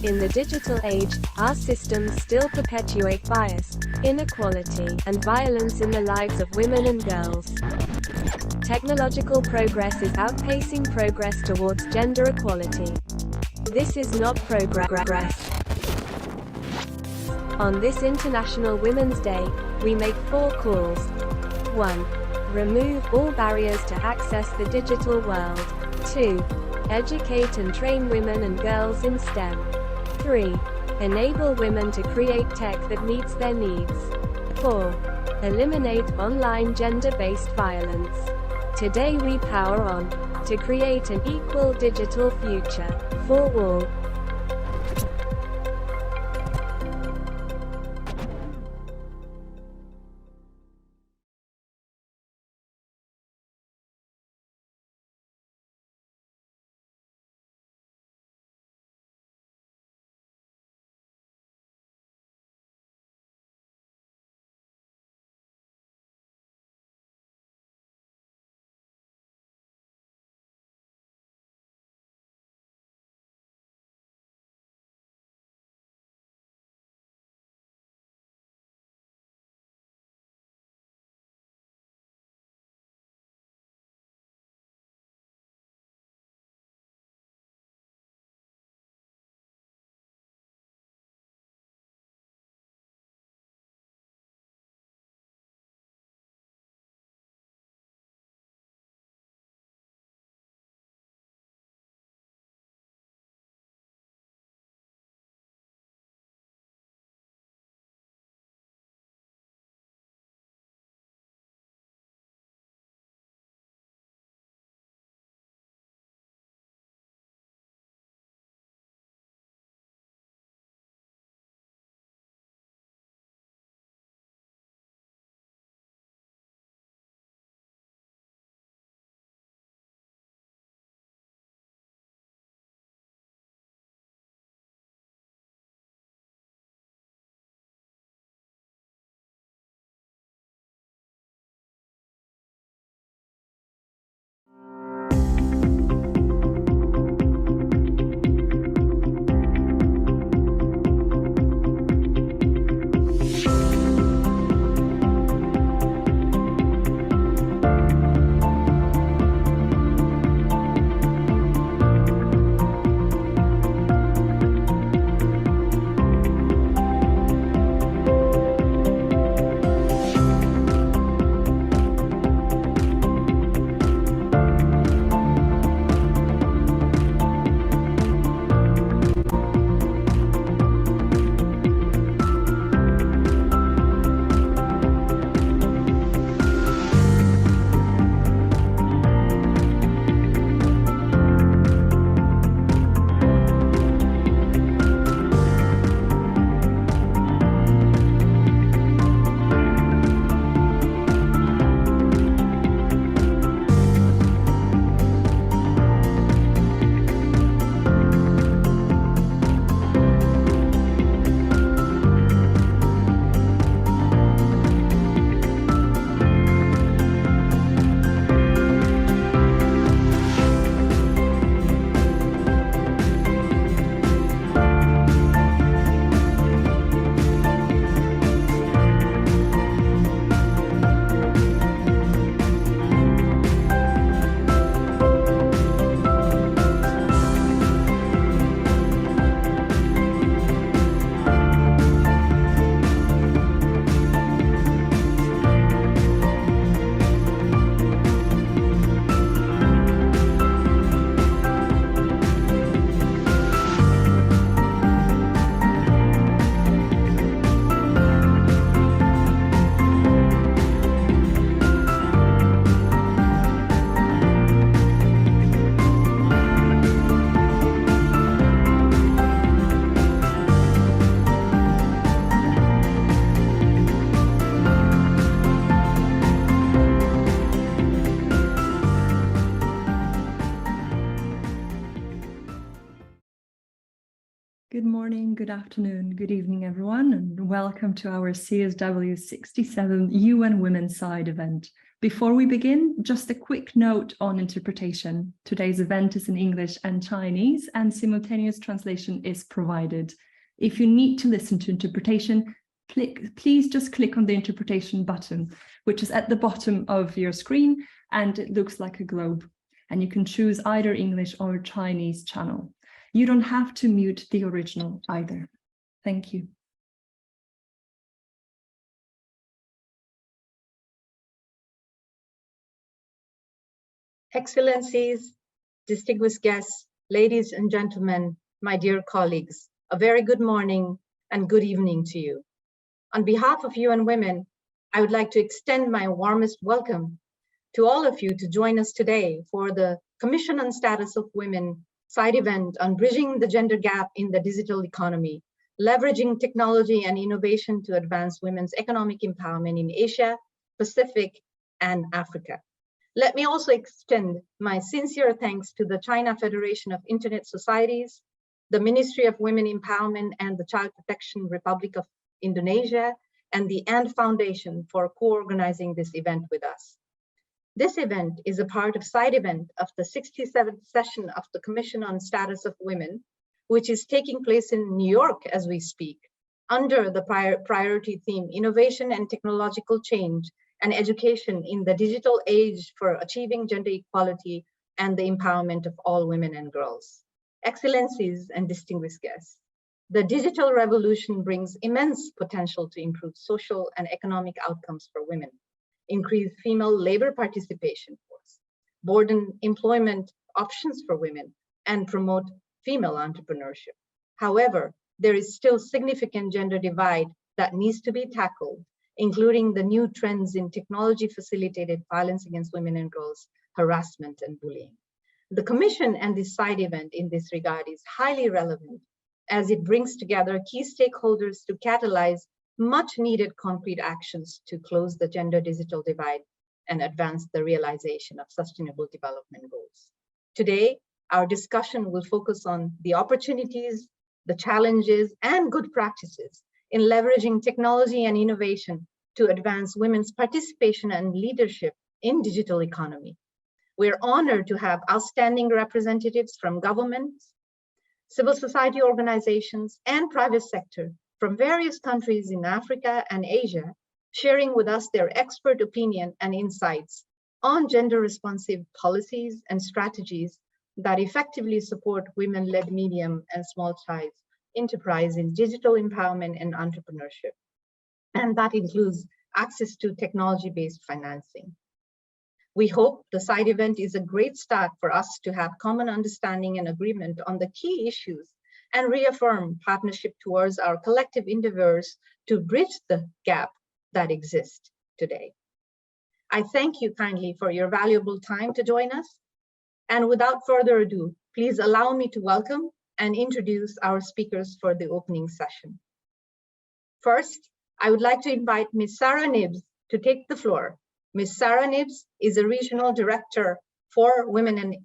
In the digital age, our systems still perpetuate bias, inequality, and violence in the lives of women and girls. Technological progress is outpacing progress towards gender equality. This is not progress. On this International Women's Day, we make 4 calls. 1. Remove all barriers to access the digital world. 2. Educate and train women and girls in STEM. 3. Enable women to create tech that meets their needs. 4. Eliminate online gender-based violence. Today we power on to create an equal digital future for all. Good morning, good afternoon, good evening, everyone, and welcome to our CSW 67 UN Women's Side event. Before we begin, just a quick note on interpretation. Today's event is in English and Chinese, and simultaneous translation is provided. If you need to listen to interpretation, please just click on the interpretation button, which is at the bottom of your screen, and it looks like a globe. And you can choose either English or Chinese channel. You don't have to mute the original either. Thank you. Excellencies, distinguished guests, ladies and gentlemen, my dear colleagues, a very good morning and good evening to you. On behalf of UN Women, I would like to extend my warmest welcome to all of you to join us today for the Commission on Status of Women side event on bridging the gender gap in the digital economy, leveraging technology and innovation to advance women's economic empowerment in Asia, Pacific, and Africa. Let me also extend my sincere thanks to the China Federation of Internet Societies, the Ministry of Women Empowerment and the Child Protection Republic of Indonesia, and the AND Foundation for co-organizing this event with us. This event is a part of side event of the 67th session of the Commission on Status of Women, which is taking place in New York as we speak, under the priority theme, Innovation and Technological Change and Education in the Digital Age for Achieving Gender Equality and the Empowerment of All Women and Girls. Excellencies and distinguished guests, the digital revolution brings immense potential to improve social and economic outcomes for women, increase female labor participation force, broaden employment options for women, and promote female entrepreneurship. However, there is still significant gender divide that needs to be tackled, including the new trends in technology-facilitated violence against women and girls, harassment, and bullying. The Commission and this side event in this regard is highly relevant as it brings together key stakeholders to catalyze much needed concrete actions to close the gender digital divide and advance the realization of sustainable development goals. Today, our discussion will focus on the opportunities, the challenges, and good practices in leveraging technology and innovation to advance women's participation and leadership in digital economy. We're honored to have outstanding representatives from governments, civil society organizations, and private sector from various countries in Africa and Asia, sharing with us their expert opinion and insights on gender-responsive policies and strategies that effectively support women-led medium and small-size enterprise in digital empowerment and entrepreneurship. And that includes access to technology-based financing. We hope the side event is a great start for us to have common understanding and agreement on the key issues and reaffirm partnership towards our collective endeavors to bridge the gap that exists today. I thank you kindly for your valuable time to join us. And without further ado, please allow me to welcome and introduce our speakers for the opening session. First, I would like to invite Ms. Sarah Nibbs to take the floor. Ms. Sarah Nibbs is a regional director for UN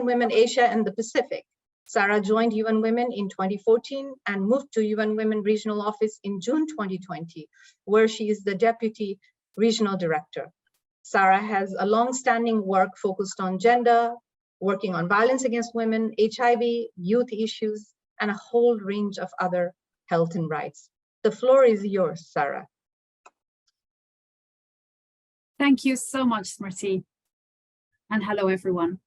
Women Asia and the Pacific. Sarah joined UN Women in 2014 and moved to UN Women Regional Office in June 2020, where she is the Deputy Regional Director. Sarah has a long-standing work focused on gender, working on violence against women, HIV, youth issues, and a whole range of other health and rights. The floor is yours, Sarah. Thank you so much, Smriti. And hello, everyone.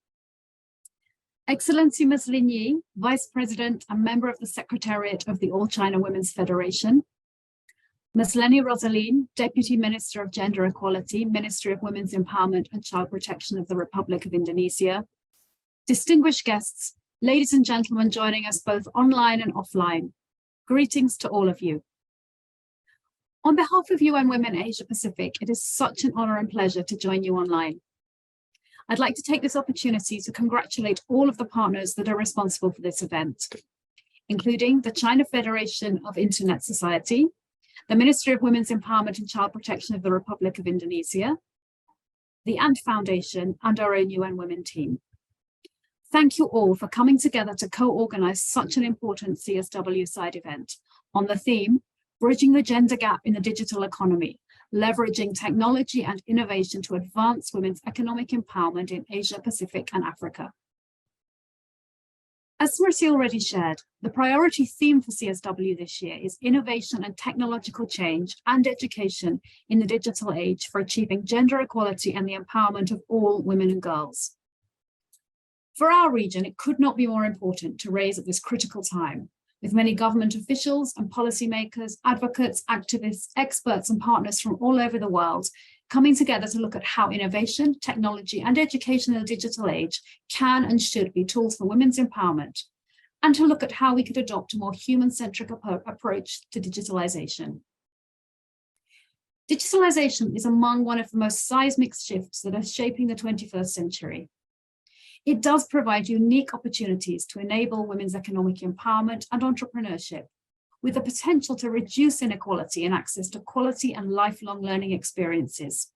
Excellency Ms. Lin Yi, Vice President and member of the Secretariat of the All China Women's Federation. Ms. Leni Rosaline, Deputy Minister of Gender Equality, Ministry of Women's Empowerment and Child Protection of the Republic of Indonesia. Distinguished guests, ladies and gentlemen joining us both online and offline, greetings to all of you. On behalf of UN Women Asia Pacific, it is such an honor and pleasure to join you online. I'd like to take this opportunity to congratulate all of the partners that are responsible for this event, including the China Federation of Internet Society, the Ministry of Women's Empowerment and Child Protection of the Republic of Indonesia, the AND Foundation, and our own UN Women team. Thank you all for coming together to co-organize such an important CSW side event on the theme, Bridging the Gender Gap in the Digital Economy, leveraging technology and innovation to advance women's economic empowerment in Asia, Pacific, and Africa. As Smriti already shared, the priority theme for CSW this year is innovation and technological change and education in the digital age for achieving gender equality and the empowerment of all women and girls. For our region, it could not be more important to raise at this critical time, with many government officials and policymakers, advocates, activists, experts, and partners from all over the world coming together to look at how innovation, technology, and education in the digital age can and should be tools for women's empowerment, and to look at how we could adopt a more human-centric approach to digitalization. Digitalization is among one of the most seismic shifts that are shaping the 21st century. It does provide unique opportunities to enable women's economic empowerment and entrepreneurship, with the potential to reduce inequality in access to quality and lifelong learning experiences.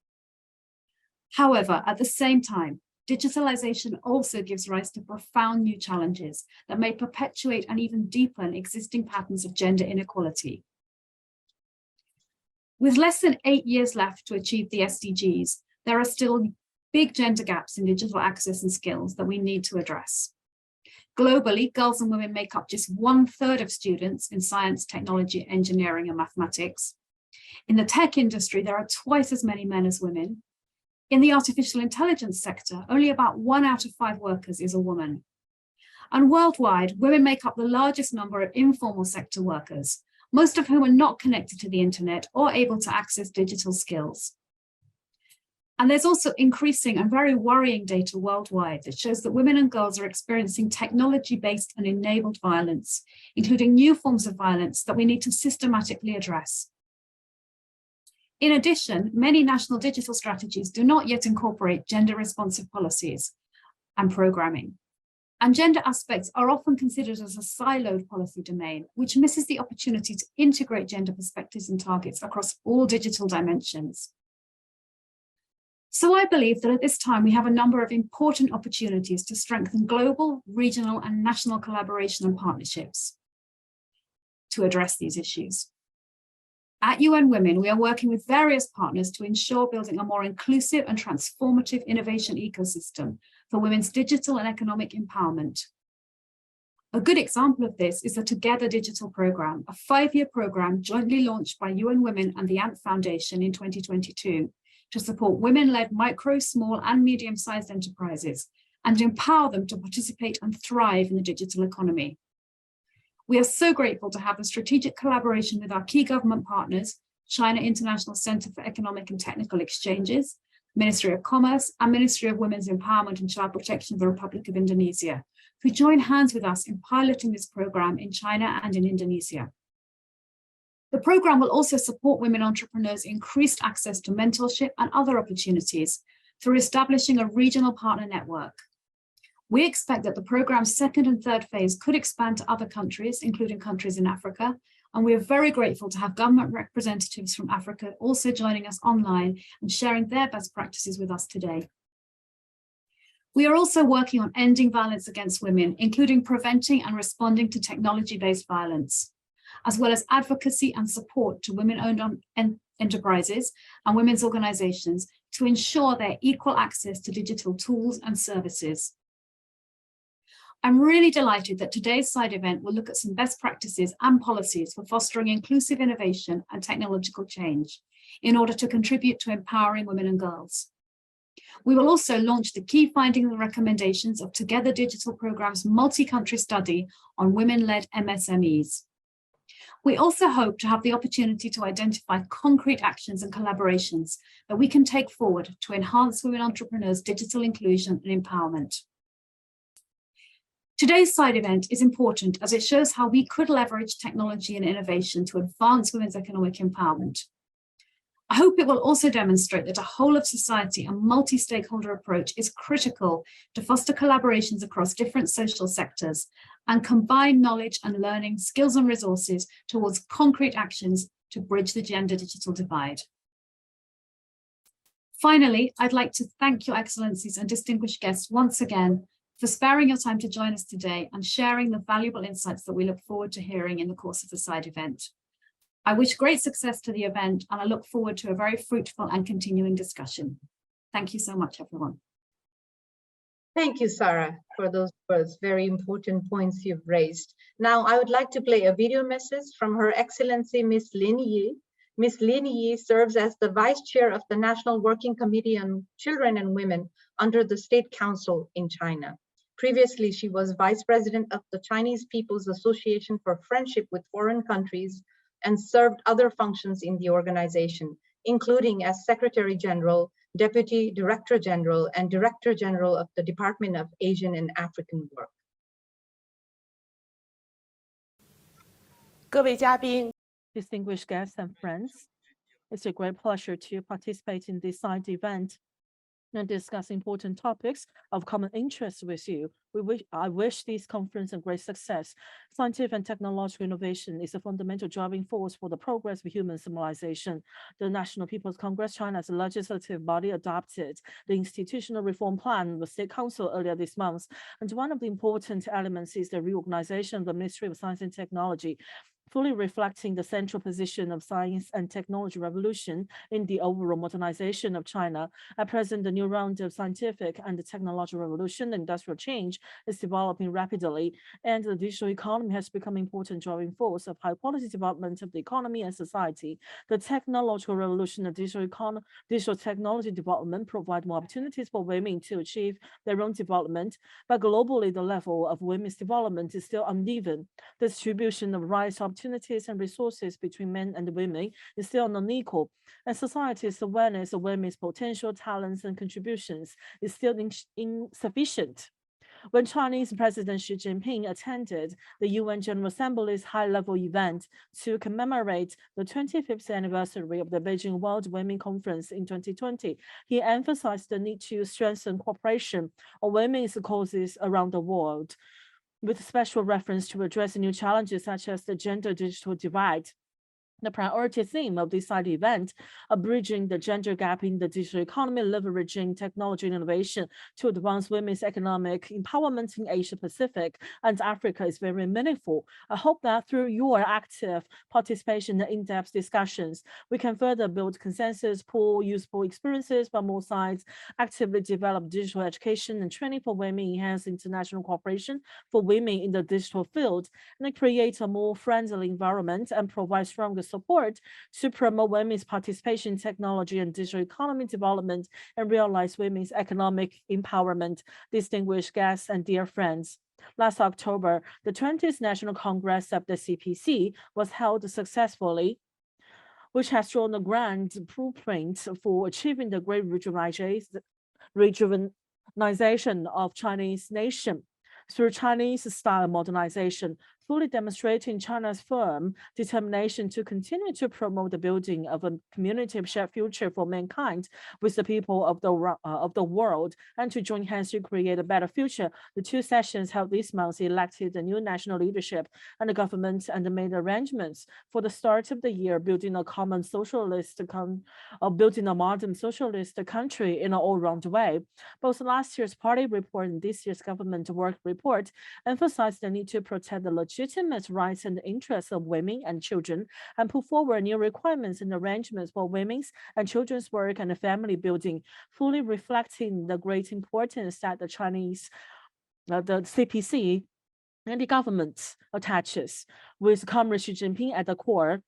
However, at the same time, digitalization also gives rise to profound new challenges that may perpetuate and even deepen existing patterns of gender inequality. With less than 8 years left to achieve the SDGs, there are still big gender gaps in digital access and skills that we need to address. Globally, girls and women make up just 1/3 of students in science, technology, engineering, and mathematics. In the tech industry, there are twice as many men as women. In the artificial intelligence sector, only about 1 out of 5 workers is a woman. And worldwide, women make up the largest number of informal sector workers, most of whom are not connected to the internet or able to access digital skills. And there's also increasing and very worrying data worldwide that shows that women and girls are experiencing technology-based and enabled violence, including new forms of violence that we need to systematically address. In addition, many national digital strategies do not yet incorporate gender-responsive policies and programming. And gender aspects are often considered as a siloed policy domain, which misses the opportunity to integrate gender perspectives and targets across all digital dimensions. So I believe that at this time, we have a number of important opportunities to strengthen global, regional, and national collaboration and partnerships to address these issues. At UN Women, we are working with various partners to ensure building a more inclusive and transformative innovation ecosystem for women's digital and economic empowerment. A good example of this is the Together Digital Programme, a 5-year programme jointly launched by UN Women and the Ant Foundation in 2022 to support women-led micro, small, and medium-sized enterprises and empower them to participate and thrive in the digital economy. We are so grateful to have a strategic collaboration with our key government partners, China International Center for Economic and Technical Exchanges, Ministry of Commerce, and Ministry of Women's Empowerment and Child Protection of the Republic of Indonesia, who join hands with us in piloting this program in China and in Indonesia. The program will also support women entrepreneurs increased access to mentorship and other opportunities through establishing a regional partner network. We expect that the program's 2nd and 3rd phase could expand to other countries, including countries in Africa, and we are very grateful to have government representatives from Africa also joining us online and sharing their best practices with us today. We are also working on ending violence against women, including preventing and responding to technology-based violence, as well as advocacy and support to women-owned enterprises and women's organizations to ensure their equal access to digital tools and services. I'm really delighted that today's side event will look at some best practices and policies for fostering inclusive innovation and technological change in order to contribute to empowering women and girls. We will also launch the key findings and recommendations of Together Digital Programme's multi-country study on women-led MSMEs. We also hope to have the opportunity to identify concrete actions and collaborations that we can take forward to enhance women entrepreneurs' digital inclusion and empowerment. Today's side event is important as it shows how we could leverage technology and innovation to advance women's economic empowerment. I hope it will also demonstrate that a whole of society and multi-stakeholder approach is critical to foster collaborations across different social sectors and combine knowledge and learning, skills and resources towards concrete actions to bridge the gender digital divide. Finally, I'd like to thank Your Excellencies and distinguished guests once again for sparing your time to join us today and sharing the valuable insights that we look forward to hearing in the course of the side event. I wish great success to the event, and I look forward to a very fruitful and continuing discussion. Thank you so much, everyone. Thank you, Sarah, for those words, very important points you've raised. Now, I would like to play a video message from Her Excellency Ms. Lin Yi. Ms. Lin Yi serves as the Vice Chair of the National Working Committee on Children and Women under the State Council in China. Previously, she was Vice President of the Chinese People's Association for Friendship with Foreign Countries and served other functions in the organization, including as Secretary General, Deputy Director General, and Director General of the Department of Asian and African Work. 各位嘉宾 Distinguished guests and friends, it's a great pleasure to participate in this side event and discuss important topics of common interest with you. I wish this conference a great success. Scientific and technological innovation is a fundamental driving force for the progress of human civilization. The National People's Congress, China's legislative body, adopted the institutional reform plan of the State Council earlier this month. And one of the important elements is the reorganization of the Ministry of Science and Technology, fully reflecting the central position of science and technology revolution in the overall modernization of China. At present, the new round of scientific and technological revolution and industrial change is developing rapidly, and the digital economy has become an important driving force of high-quality development of the economy and society. The technological revolution of digital technology development provide more opportunities for women to achieve their own development, but globally, the level of women's development is still uneven. The distribution of rights, opportunities and resources between men and women is still unequal, and society's awareness of women's potential, talents, and contributions is still insufficient. When Chinese President Xi Jinping attended the UN General Assembly's high-level event to commemorate the 25th anniversary of the Beijing World Women Conference in 2020, he emphasized the need to strengthen cooperation on women's causes around the world, with special reference to addressing new challenges such as the gender digital divide. The priority theme of this side event, bridging the gender gap in the digital economy, leveraging technology and innovation to advance women's economic empowerment in Asia Pacific and Africa, is very meaningful. I hope that through your active participation in in-depth discussions, we can further build consensus, pool useful experiences by more sides, actively develop digital education and training for women, enhance international cooperation for women in the digital field, and create a more friendly environment and provide stronger support to promote women's participation in technology and digital economy development and realize women's economic empowerment. Distinguished guests and dear friends, last October, the 20th National Congress of the CPC was held successfully, which has drawn a grand blueprint for achieving the great rejuvenization of Chinese nation through Chinese-style modernization, fully demonstrating China's firm determination to continue to promote the building of a community of shared future for mankind with the people of the world, and to join hands to create a better future. The two sessions held this month elected the new national leadership and the government and made arrangements for the start of the year, building a modern socialist country in an all-round way. Both last year's party report and this year's government work report emphasized the need to protect the legitimate rights and interests of women and children, and put forward new requirements and arrangements for women's and children's work and family building, fully reflecting the great importance that the CPC and the government attaches, with Comrade Xi Jinping at the core,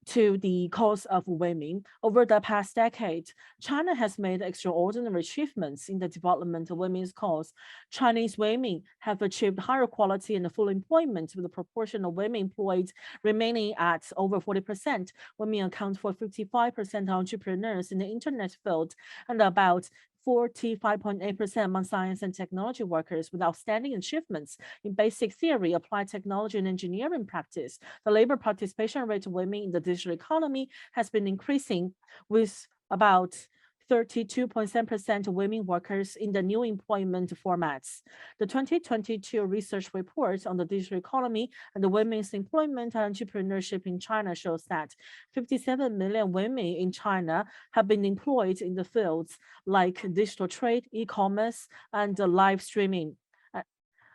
to the cause of women. Over the past decade, China has made extraordinary achievements in the development of women's cause. Chinese women have achieved higher quality and full employment, with the proportion of women employed remaining at over 40%. Women account for 55% entrepreneurs in the internet field, and about 45.8% among science and technology workers, with outstanding achievements in basic theory, applied technology, and engineering practice. The labor participation rate of women in the digital economy has been increasing, with about 32.7% women workers in the new employment formats. The 2022 research report on the digital economy and the women's employment and entrepreneurship in China shows that 57 million women in China have been employed in the fields like digital trade, e-commerce, and live streaming.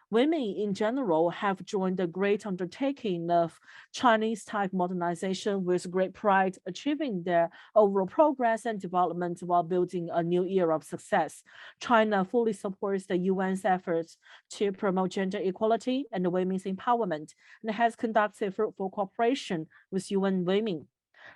Women in general have joined the great undertaking of Chinese tech modernization with great pride, achieving their overall progress and development while building a new era of success. China fully supports the UN's efforts to promote gender equality and women's empowerment and has conducted fruitful cooperation with UN Women.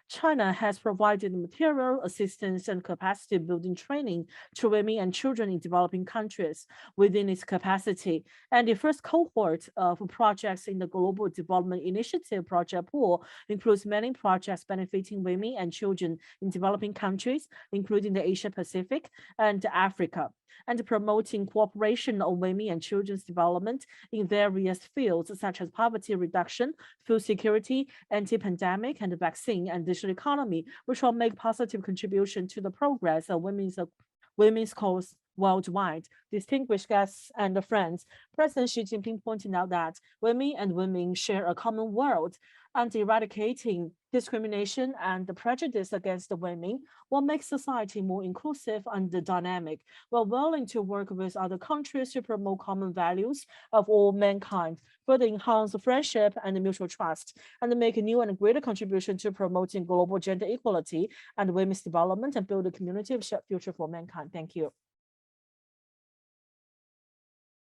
China has provided material assistance and capacity building training to women and children in developing countries within its capacity. And the first cohort of projects in the Global Development Initiative project pool includes many projects benefiting women and children in developing countries, including the Asia Pacific and Africa, and promoting cooperation of women and children's development in various fields such as poverty reduction, food security, anti-pandemic, and vaccine and digital economy, which will make positive contribution to the progress of women's cause worldwide. Distinguished guests and friends, President Xi Jinping pointed out that women share a common world, and eradicating discrimination and prejudice against the women will make society more inclusive and dynamic. We're willing to work with other countries to promote common values of all mankind, further enhance friendship and mutual trust, and make a new and greater contribution to promoting global gender equality and women's development and build a community of shared future for mankind. Thank you.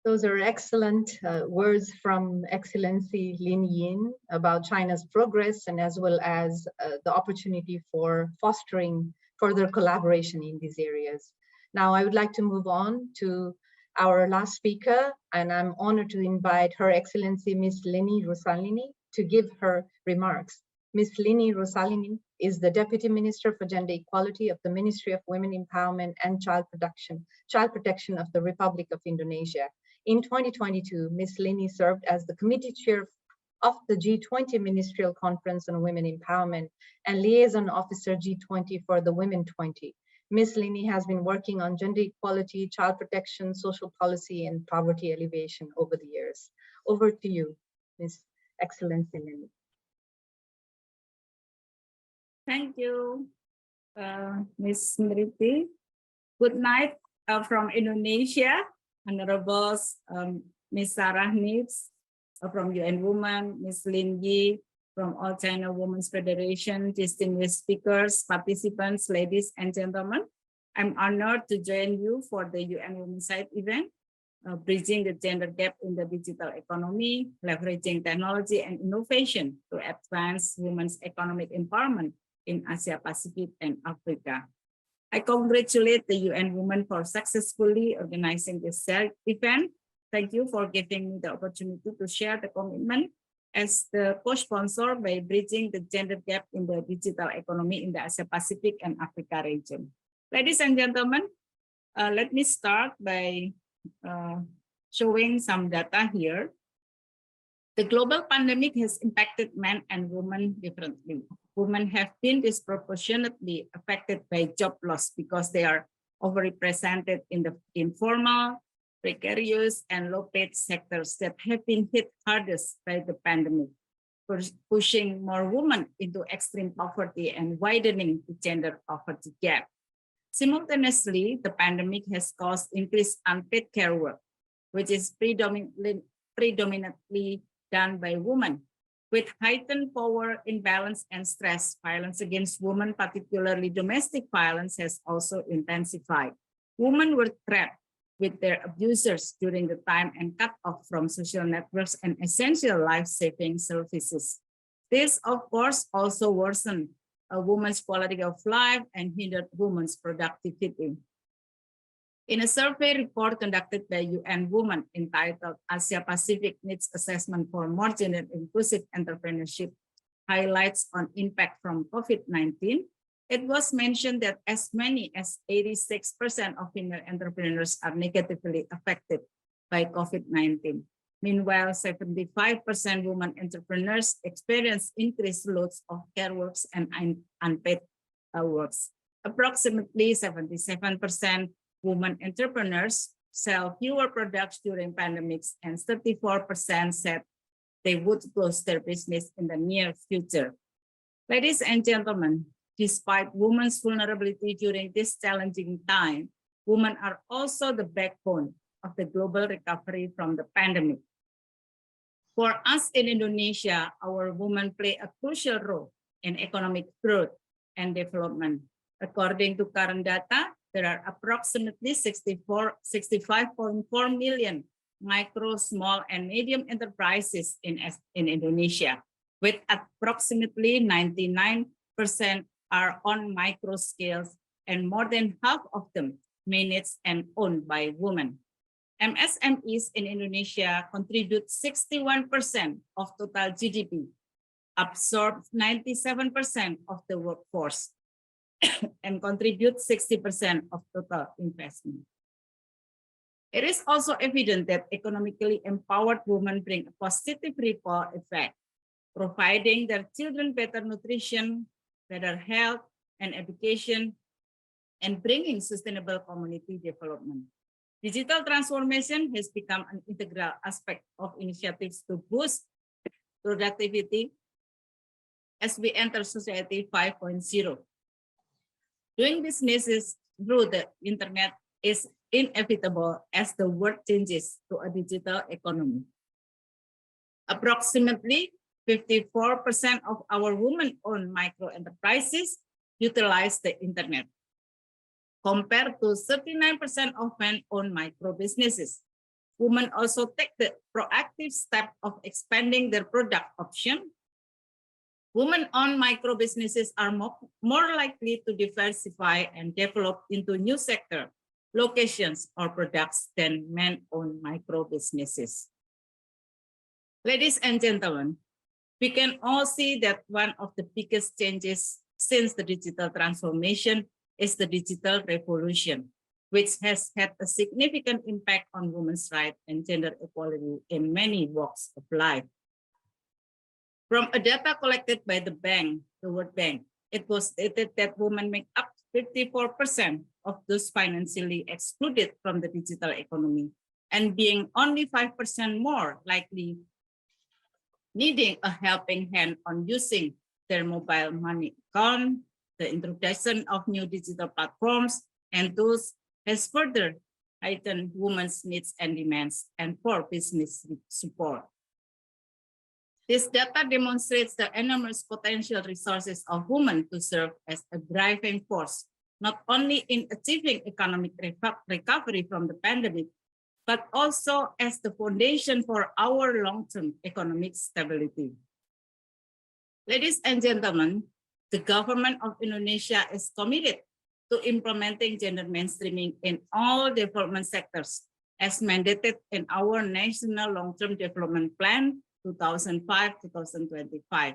Those are excellent words from Excellency Lin Yin about China's progress and as well as the opportunity for fostering further collaboration in these areas. Now, I would like to move on to our last speaker, and I'm honored to invite Her Excellency Ms. Leni Rosalini to give her remarks. Ms. Leni Rosalini is the Deputy Minister for Gender Equality of the Ministry of Women Empowerment and Child Protection of the Republic of Indonesia. In 2022, Ms. Leni served as the committee chair of the G20 Ministerial Conference on Women Empowerment and liaison officer G20 for the Women 20. Ms. Leni has been working on gender equality, child protection, social policy, and poverty alleviation over the years. Over to you, Ms. Excellency Leni. Thank you, Ms. Smriti. Good night from Indonesia. Honorable Ms. Sarah Nibs from UN Women, Ms. Lin Yi from All China Women's Federation, distinguished speakers, participants, ladies and gentlemen. I'm honored to join you for the UN Women's Side event, bridging the gender gap in the digital economy, leveraging technology and innovation to advance women's economic empowerment in Asia Pacific and Africa. I congratulate the UN Women for successfully organizing this event. Thank you for giving me the opportunity to share the commitment as the co-sponsor by bridging the gender gap in the digital economy in the Asia Pacific and Africa region. Ladies and gentlemen, let me start by showing some data here. The global pandemic has impacted men and women differently. Women have been disproportionately affected by job loss because they are overrepresented in the informal, precarious, and low-paid sectors that have been hit hardest by the pandemic, pushing more women into extreme poverty and widening the gender poverty gap. Simultaneously, the pandemic has caused increased unpaid care work, which is predominantly done by women. With heightened power imbalance and stress, violence against women, particularly domestic violence, has also intensified. Women were trapped with their abusers during the time and cut off from social networks and essential life-saving services. This, of course, also worsened a woman's quality of life and hindered women's productivity. In a survey report conducted by UN Women entitled Asia Pacific Needs Assessment for More Gender Inclusive Entrepreneurship, highlights on impact from COVID-19, it was mentioned that as many as 86% of female entrepreneurs are negatively affected by COVID-19. Meanwhile, 75% women entrepreneurs experience increased loads of care works and unpaid works. Approximately 77% women entrepreneurs sell fewer products during pandemics, and 34% said they would close their business in the near future. Ladies and gentlemen, despite women's vulnerability during this challenging time, women are also the backbone of the global recovery from the pandemic. For us in Indonesia, our women play a crucial role in economic growth and development. According to current data, there are approximately 65.4 million micro, small, and medium enterprises in Indonesia, with approximately 99% are on micro scales, and more than half of them managed and owned by women. MSMEs in Indonesia contribute 61% of total GDP, absorb 97% of the workforce, and contribute 60% of total investment. It is also evident that economically empowered women bring a positive ripple effect, providing their children better nutrition, better health and education, and bringing sustainable community development. Digital transformation has become an integral aspect of initiatives to boost productivity as we enter Society 5.0. Doing businesses through the internet is inevitable as the world changes to a digital economy. Approximately 54% of our women-owned micro enterprises utilize the internet, compared to 39% of men-owned micro businesses. Women also take the proactive step of expanding their product option. Women-owned micro businesses are more likely to diversify and develop into new sector, locations, or products than men-owned micro businesses. Ladies and gentlemen, we can all see that one of the biggest changes since the digital transformation is the digital revolution, which has had a significant impact on women's rights and gender equality in many walks of life. From a data collected by the World Bank, it was stated that women make up 54% of those financially excluded from the digital economy, and being only 5% more likely needing a helping hand on using their mobile money account. The introduction of new digital platforms and tools has further heightened women's needs and demands and for business support. This data demonstrates the enormous potential resources of women to serve as a driving force, not only in achieving economic recovery from the pandemic, but also as the foundation for our long-term economic stability. Ladies and gentlemen, the government of Indonesia is committed to implementing gender mainstreaming in all development sectors as mandated in our National Long-Term Development Plan 2005-2025,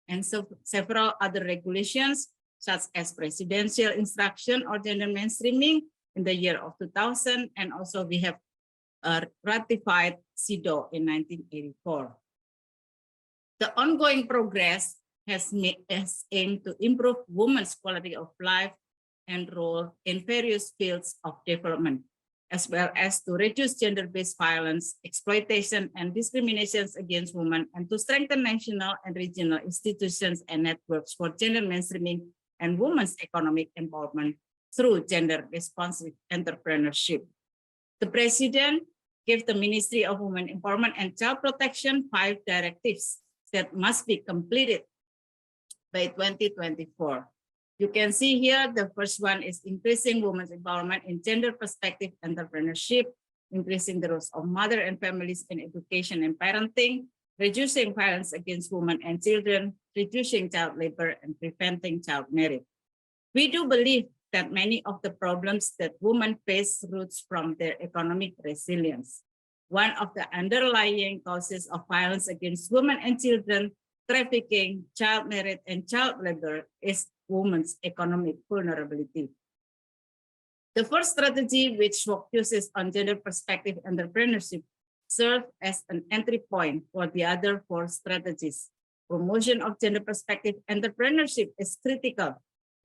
and several other regulations such as presidential instruction or gender mainstreaming in the year of 2000, and also we have ratified CEDAW in 1984. The ongoing progress has aimed to improve women's quality of life and role in various fields of development, as well as to reduce gender-based violence, exploitation, and discriminations against women, and to strengthen national and regional institutions and networks for gender mainstreaming and women's economic empowerment through gender-responsive entrepreneurship. The President gave the Ministry of Women Empowerment and Child Protection 5 directives that must be completed by 2024. You can see here, the first one is increasing women's empowerment in gender perspective entrepreneurship, increasing the roles of mother and families in education and parenting, reducing violence against women and children, reducing child labor, and preventing child marriage. We do believe that many of the problems that women face roots from their economic resilience. One of the underlying causes of violence against women and children, trafficking, child marriage, and child labor is women's economic vulnerability. The first strategy, which focuses on gender perspective entrepreneurship, serves as an entry point for the other 4 strategies. Promotion of gender perspective entrepreneurship is critical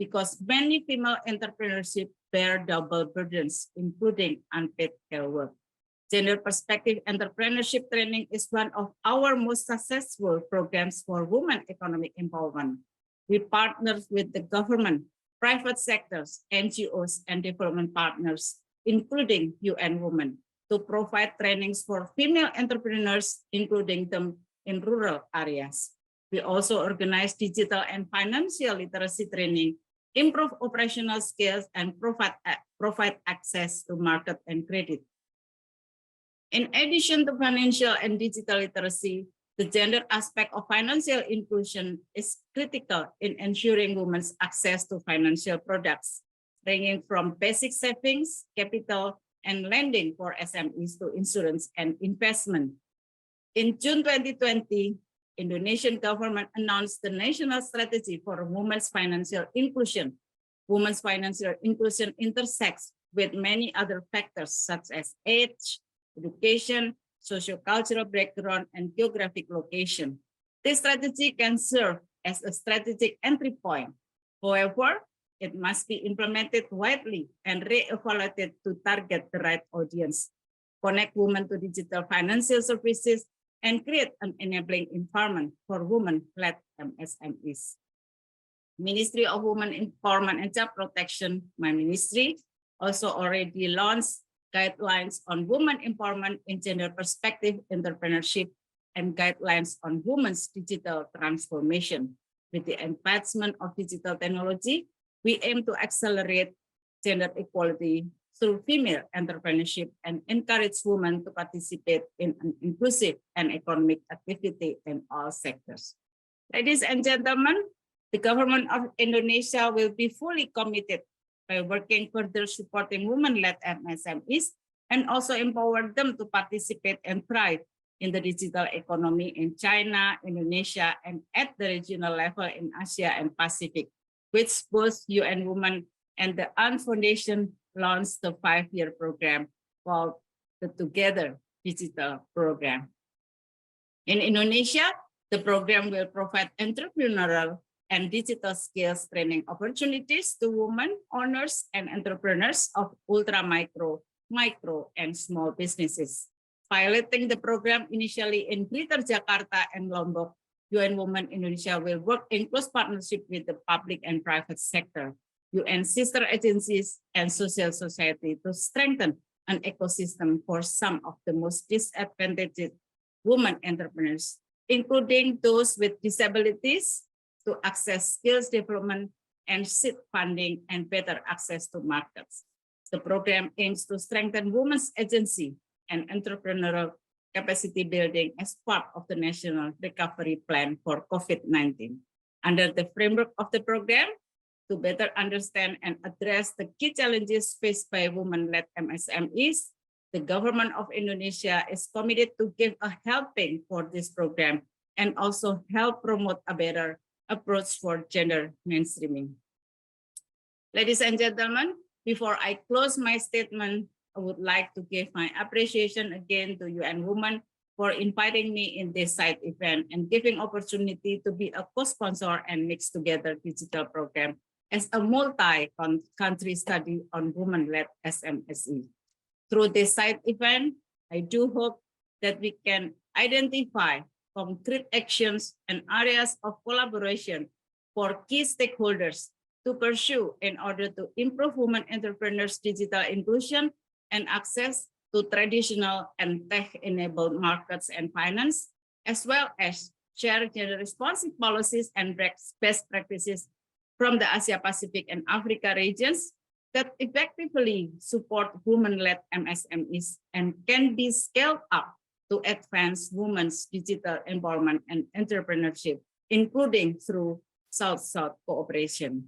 because many female entrepreneurs bear double burdens, including unpaid care work. Gender perspective entrepreneurship training is one of our most successful programs for women economic empowerment. We partner with the government, private sectors, NGOs, and development partners, including UN Women, to provide trainings for female entrepreneurs, including them in rural areas. We also organize digital and financial literacy training, improve operational skills, and provide access to market and credit. In addition to financial and digital literacy, the gender aspect of financial inclusion is critical in ensuring women's access to financial products, ranging from basic savings, capital, and lending for SMEs to insurance and investment. In June 2020, Indonesian government announced the national strategy for women's financial inclusion. Women's financial inclusion intersects with many other factors such as age, education, socio-cultural background, and geographic location. This strategy can serve as a strategic entry point. However, it must be implemented widely and re-evaluated to target the right audience, connect women to digital financial services, and create an enabling environment for women-led MSMEs. Ministry of Women Empowerment and Child Protection, my ministry, also already launched guidelines on women empowerment in gender perspective entrepreneurship and guidelines on women's digital transformation. With the advancement of digital technology, we aim to accelerate gender equality through female entrepreneurship and encourage women to participate in an inclusive and economic activity in all sectors. Ladies and gentlemen, the government of Indonesia will be fully committed by working further supporting women-led MSMEs and also empower them to participate and thrive in the digital economy in China, Indonesia, and at the regional level in Asia and Pacific, which both UN Women and the UN Foundation launched the 5-year program called the Together Digital Program. In Indonesia, the program will provide entrepreneurial and digital skills training opportunities to women owners and entrepreneurs of ultra micro, and small businesses. Piloting the program initially in Greater Jakarta and Lombok, UN Women Indonesia will work in close partnership with the public and private sector, UN sister agencies, and civil society to strengthen an ecosystem for some of the most disadvantaged women entrepreneurs, including those with disabilities, to access skills development and seed funding and better access to markets. The program aims to strengthen women's agency and entrepreneurial capacity building as part of the National Recovery Plan for COVID-19. Under the framework of the program, to better understand and address the key challenges faced by women-led MSMEs, the government of Indonesia is committed to give a helping for this program and also help promote a better approach for gender mainstreaming. Ladies and gentlemen, before I close my statement, I would like to give my appreciation again to UN Women for inviting me in this side event and giving opportunity to be a co-sponsor and mix together digital program as a multi-country study on women-led SMSE. Through this side event, I do hope that we can identify concrete actions and areas of collaboration for key stakeholders to pursue in order to improve women entrepreneurs' digital inclusion and access to traditional and tech-enabled markets and finance, as well as share gender-responsive policies and best practices from the Asia-Pacific and Africa regions that effectively support women-led MSMEs and can be scaled up to advance women's digital empowerment and entrepreneurship, including through South-South cooperation.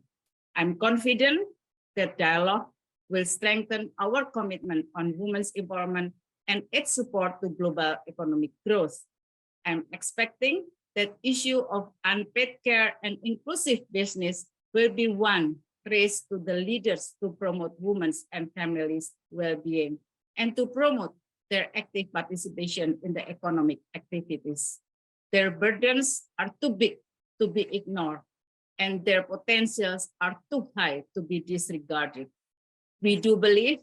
I'm confident that dialogue will strengthen our commitment on women's empowerment and its support to global economic growth. I'm expecting that issue of unpaid care and inclusive business will be one raised to the leaders to promote women's and families' well-being and to promote their active participation in the economic activities. Their burdens are too big to be ignored, and their potentials are too high to be disregarded. We do believe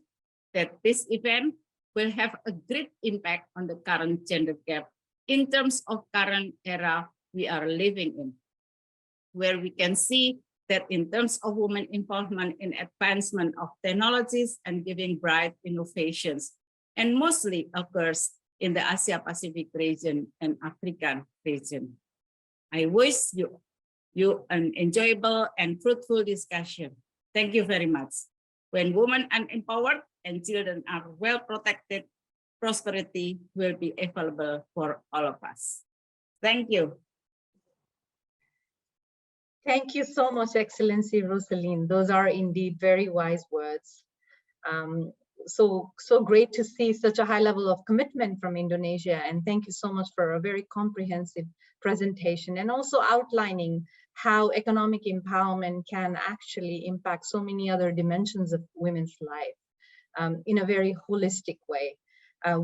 that this event will have a great impact on the current gender gap in terms of current era we are living in, where we can see that in terms of women involvement in advancement of technologies and giving bright innovations, and mostly occurs in the Asia-Pacific region and African region. I wish you an enjoyable and fruitful discussion. Thank you very much. When women are empowered and children are well protected, prosperity will be available for all of us. Thank you. Thank you so much, Excellency Rosaline. Those are indeed very wise words. So great to see such a high level of commitment from Indonesia. And thank you so much for a very comprehensive presentation and also outlining how economic empowerment can actually impact so many other dimensions of women's life in a very holistic way.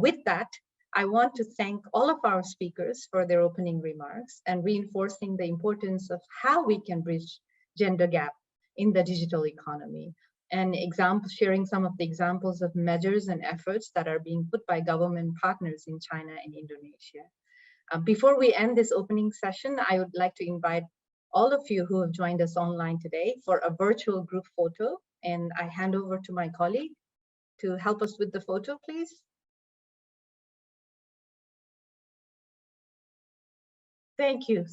With that, I want to thank all of our speakers for their opening remarks and reinforcing the importance of how we can bridge gender gap in the digital economy, and sharing some of the examples of measures and efforts that are being put by government partners in China and Indonesia. Before we end this opening session, I would like to invite all of you who have joined us online today for a virtual group photo, and I hand over to my colleague to help us with the photo, please. Thank you.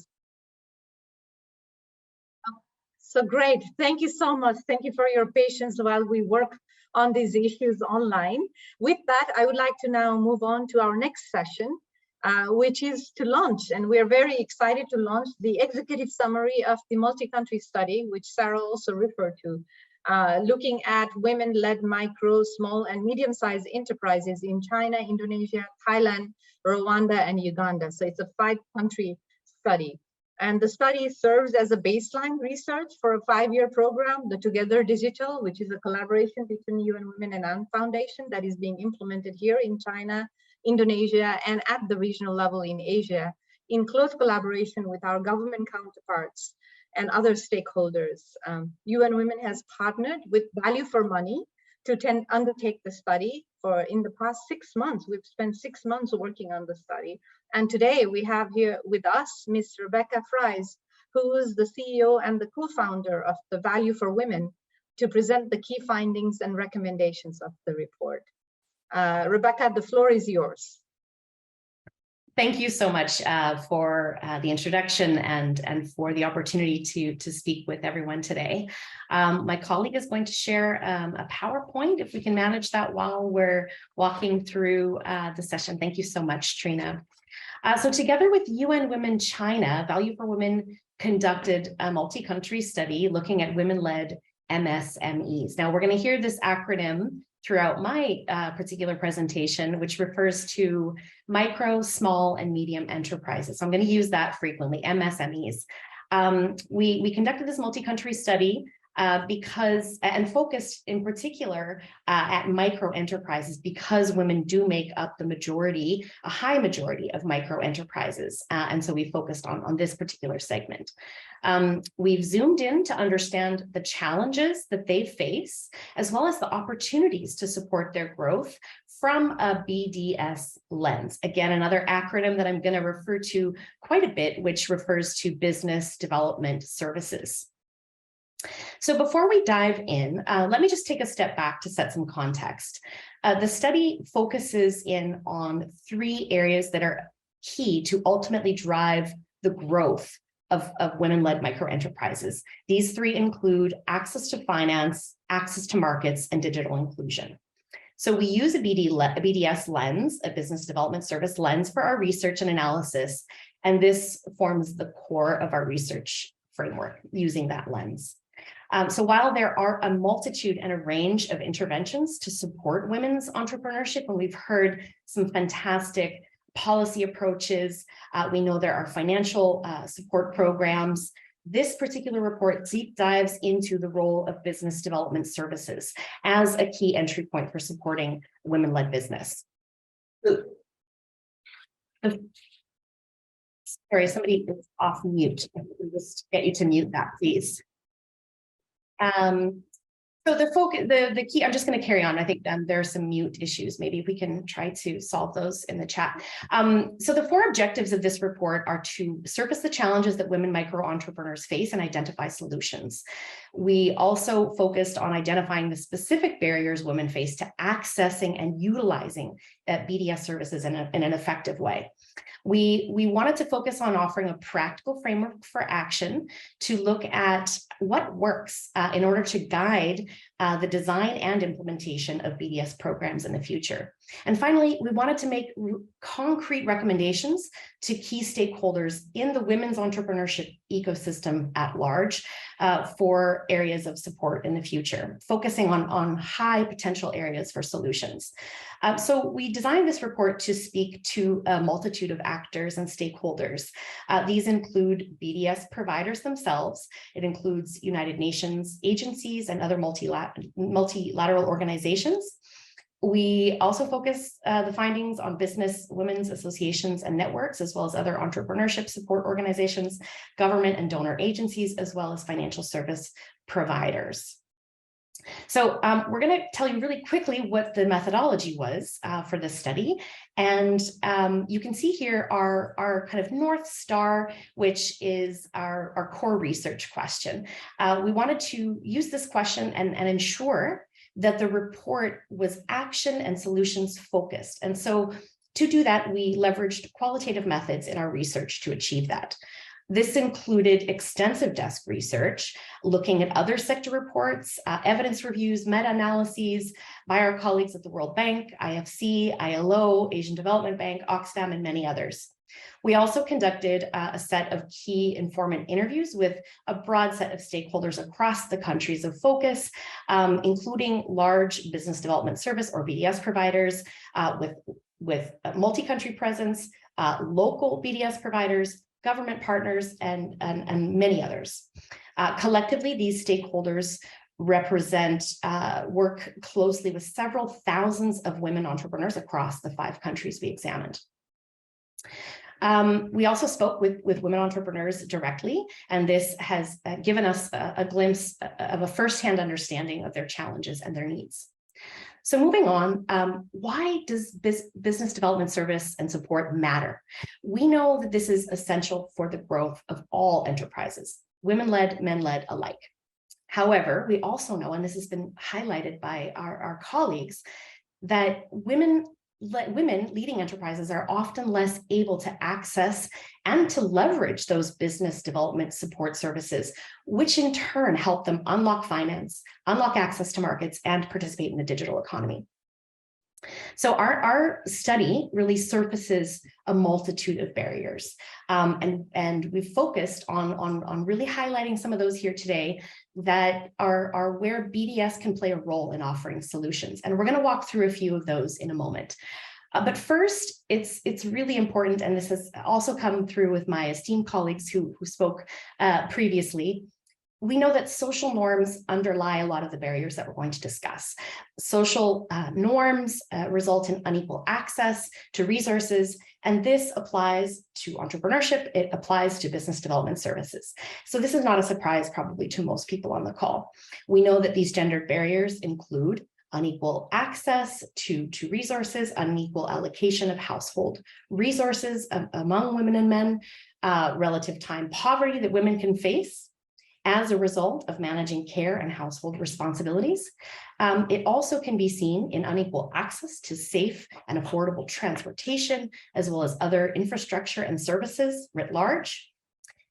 So great. Thank you so much. Thank you for your patience while we work on these issues online. With that, I would like to now move on to our next session, which is to launch. And we are very excited to launch the executive summary of the multi-country study, which Sarah also referred to, looking at women-led micro, small, and medium-sized enterprises in China, Indonesia, Thailand, Rwanda, and Uganda. So it's a 5-country study. And the study serves as a baseline research for a 5-year program, the Together Digital, which is a collaboration between UN Women and UN Foundation that is being implemented here in China, Indonesia, and at the regional level in Asia, in close collaboration with our government counterparts and other stakeholders. UN Women has partnered with Value for Money to undertake the study. In the past 6 months, we've spent 6 months working on the study. And today we have here with us Ms. Rebecca Fries, who is the CEO and the co-founder of the Value for Women, to present the key findings and recommendations of the report. Rebecca, the floor is yours. Thank you so much for the introduction and for the opportunity to speak with everyone today. My colleague is going to share a PowerPoint, if we can manage that while we're walking through the session. Thank you so much, Trina. So together with UN Women China, Value for Women conducted a multi-country study looking at women-led MSMEs. Now we're going to hear this acronym throughout my particular presentation, which refers to micro, small, and medium enterprises. So I'm going to use that frequently, MSMEs. We conducted this multi-country study and focused in particular at micro enterprises because women do make up the majority, a high majority of micro enterprises. And so we focused on this particular segment. We've zoomed in to understand the challenges that they face, as well as the opportunities to support their growth from a BDS lens. Again, another acronym that I'm going to refer to quite a bit, which refers to business development services. So before we dive in, let me just take a step back to set some context. The study focuses in on 3 areas that are key to ultimately drive the growth of women-led microenterprises. These 3 include access to finance, access to markets, and digital inclusion. So we use a BDS lens, a business development service lens, for our research and analysis, and this forms the core of our research framework using that lens. So while there are a multitude and a range of interventions to support women's entrepreneurship, and we've heard some fantastic policy approaches, we know there are financial support programs. This particular report deep dives into the role of business development services as a key entry point for supporting women-led business. Sorry, somebody is off mute. Just get you to mute that, please. So the key, I'm just going to carry on. I think there are some mute issues. Maybe we can try to solve those in the chat. So the 4 objectives of this report are to surface the challenges that women micro-entrepreneurs face and identify solutions. We also focused on identifying the specific barriers women face to accessing and utilizing BDS services in an effective way. We wanted to focus on offering a practical framework for action to look at what works in order to guide the design and implementation of BDS programs in the future. And finally, we wanted to make concrete recommendations to key stakeholders in the women's entrepreneurship ecosystem at large for areas of support in the future, focusing on high potential areas for solutions. So we designed this report to speak to a multitude of actors and stakeholders. These include BDS providers themselves. It includes United Nations agencies and other multilateral organizations. We also focus the findings on business, women's associations and networks, as well as other entrepreneurship support organizations, government and donor agencies, as well as financial service providers. So we're going to tell you really quickly what the methodology was for this study. And you can see here our kind of North Star, which is our core research question. We wanted to use this question and ensure that the report was action and solutions focused. And so to do that, we leveraged qualitative methods in our research to achieve that. This included extensive desk research, looking at other sector reports, evidence reviews, meta-analyses by our colleagues at the World Bank, IFC, ILO, Asian Development Bank, Oxfam, and many others. We also conducted a set of key informant interviews with a broad set of stakeholders across the countries of focus, including large business development service or BDS providers with multi-country presence, local BDS providers, government partners, and many others. Collectively, these stakeholders work closely with several thousands of women entrepreneurs across the 5 countries we examined. We also spoke with women entrepreneurs directly, and this has given us a glimpse of a firsthand understanding of their challenges and their needs. So moving on, why does business development service and support matter? We know that this is essential for the growth of all enterprises, women-led, men-led alike. However, we also know, and this has been highlighted by our colleagues, that women leading enterprises are often less able to access and to leverage those business development support services, which in turn help them unlock finance, unlock access to markets, and participate in the digital economy. So our study really surfaces a multitude of barriers, and we've focused on really highlighting some of those here today that are where BDS can play a role in offering solutions. And we're going to walk through a few of those in a moment. But first, it's really important, and this has also come through with my esteemed colleagues who spoke previously. We know that social norms underlie a lot of the barriers that we're going to discuss. Social norms result in unequal access to resources, and this applies to entrepreneurship. It applies to business development services. So this is not a surprise probably to most people on the call. We know that these gendered barriers include unequal access to resources, unequal allocation of household resources among women and men, relative time poverty that women can face as a result of managing care and household responsibilities. It also can be seen in unequal access to safe and affordable transportation, as well as other infrastructure and services writ large.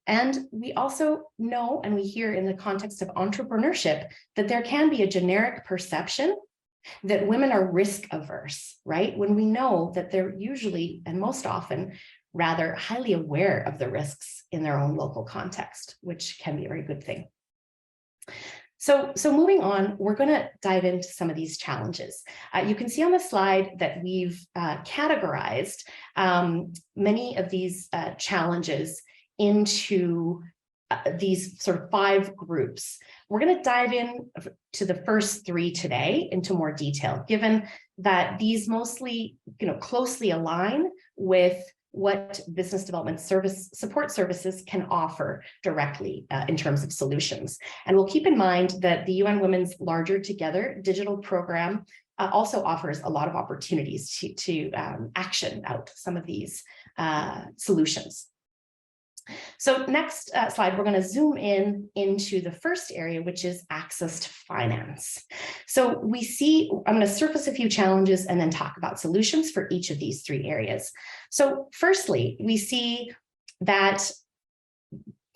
And we also know, and we hear in the context of entrepreneurship, that there can be a generic perception that women are risk averse, right? When we know that they're usually, and most often, rather highly aware of the risks in their own local context, which can be a very good thing. So moving on, we're going to dive into some of these challenges. You can see on the slide that we've categorized many of these challenges into these sort of 5 groups. We're going to dive in to the first 3 today into more detail, given that these mostly, closely align with what business development support services can offer directly in terms of solutions. And we'll keep in mind that the UN Women's Larger Together digital program also offers a lot of opportunities to action out some of these solutions. So next slide, we're going to zoom into the first area, which is access to finance. So we see, I'm going to surface a few challenges and then talk about solutions for each of these three areas. So firstly, we see that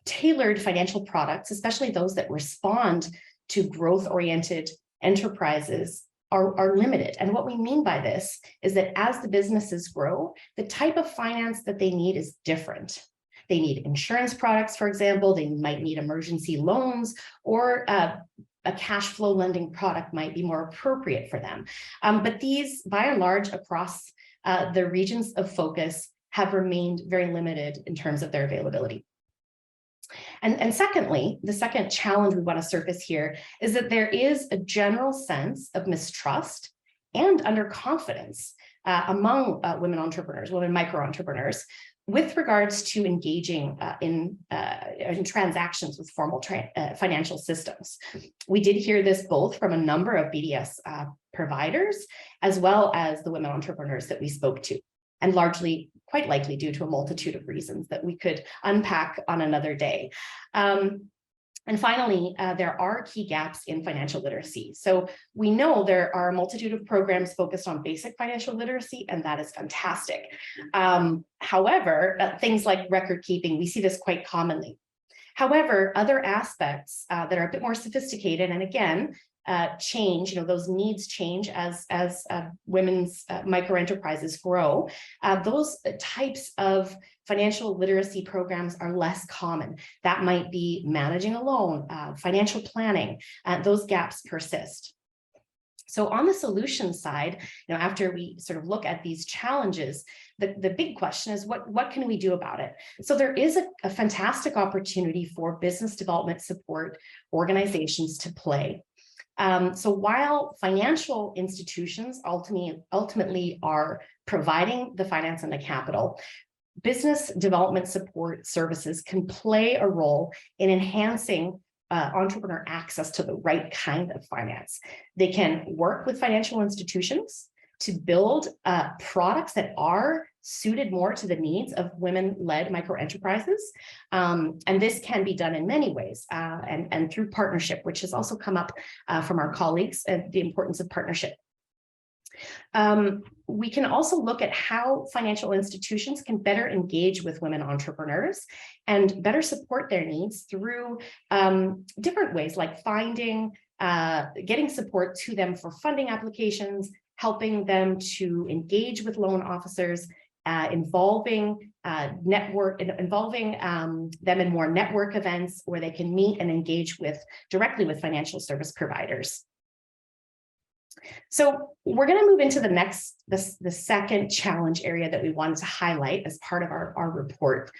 tailored financial products, especially those that respond to growth-oriented enterprises, are limited. And what we mean by this is that as the businesses grow, the type of finance that they need is different. They need insurance products, for example. They might need emergency loans, or a cash flow lending product might be more appropriate for them. But these, by and large, across the regions of focus, have remained very limited in terms of their availability. And secondly, the second challenge we want to surface here is that there is a general sense of mistrust and underconfidence among women entrepreneurs, women micro-entrepreneurs, with regards to engaging in transactions with formal financial systems. We did hear this both from a number of BDS providers, as well as the women entrepreneurs that we spoke to, and largely, quite likely due to a multitude of reasons that we could unpack on another day. And finally, there are key gaps in financial literacy. So we know there are a multitude of programs focused on basic financial literacy, and that is fantastic. However, things like record keeping, we see this quite commonly. However, other aspects that are a bit more sophisticated, and again, change, those needs change as women's micro enterprises grow. Those types of financial literacy programs are less common. That might be managing a loan, financial planning. Those gaps persist. So on the solution side, after we sort of look at these challenges, the big question is what can we do about it? So there is a fantastic opportunity for business development support organizations to play. So while financial institutions ultimately are providing the finance and the capital, business development support services can play a role in enhancing entrepreneur access to the right kind of finance. They can work with financial institutions to build products that are suited more to the needs of women-led micro-enterprises. And this can be done in many ways and through partnership, which has also come up from our colleagues, the importance of partnership. We can also look at how financial institutions can better engage with women entrepreneurs and better support their needs through different ways, like getting support to them for funding applications, helping them to engage with loan officers, involving them in more network events where they can meet and engage directly with financial service providers. So we're going to move into the second challenge area that we wanted to highlight as part of our report.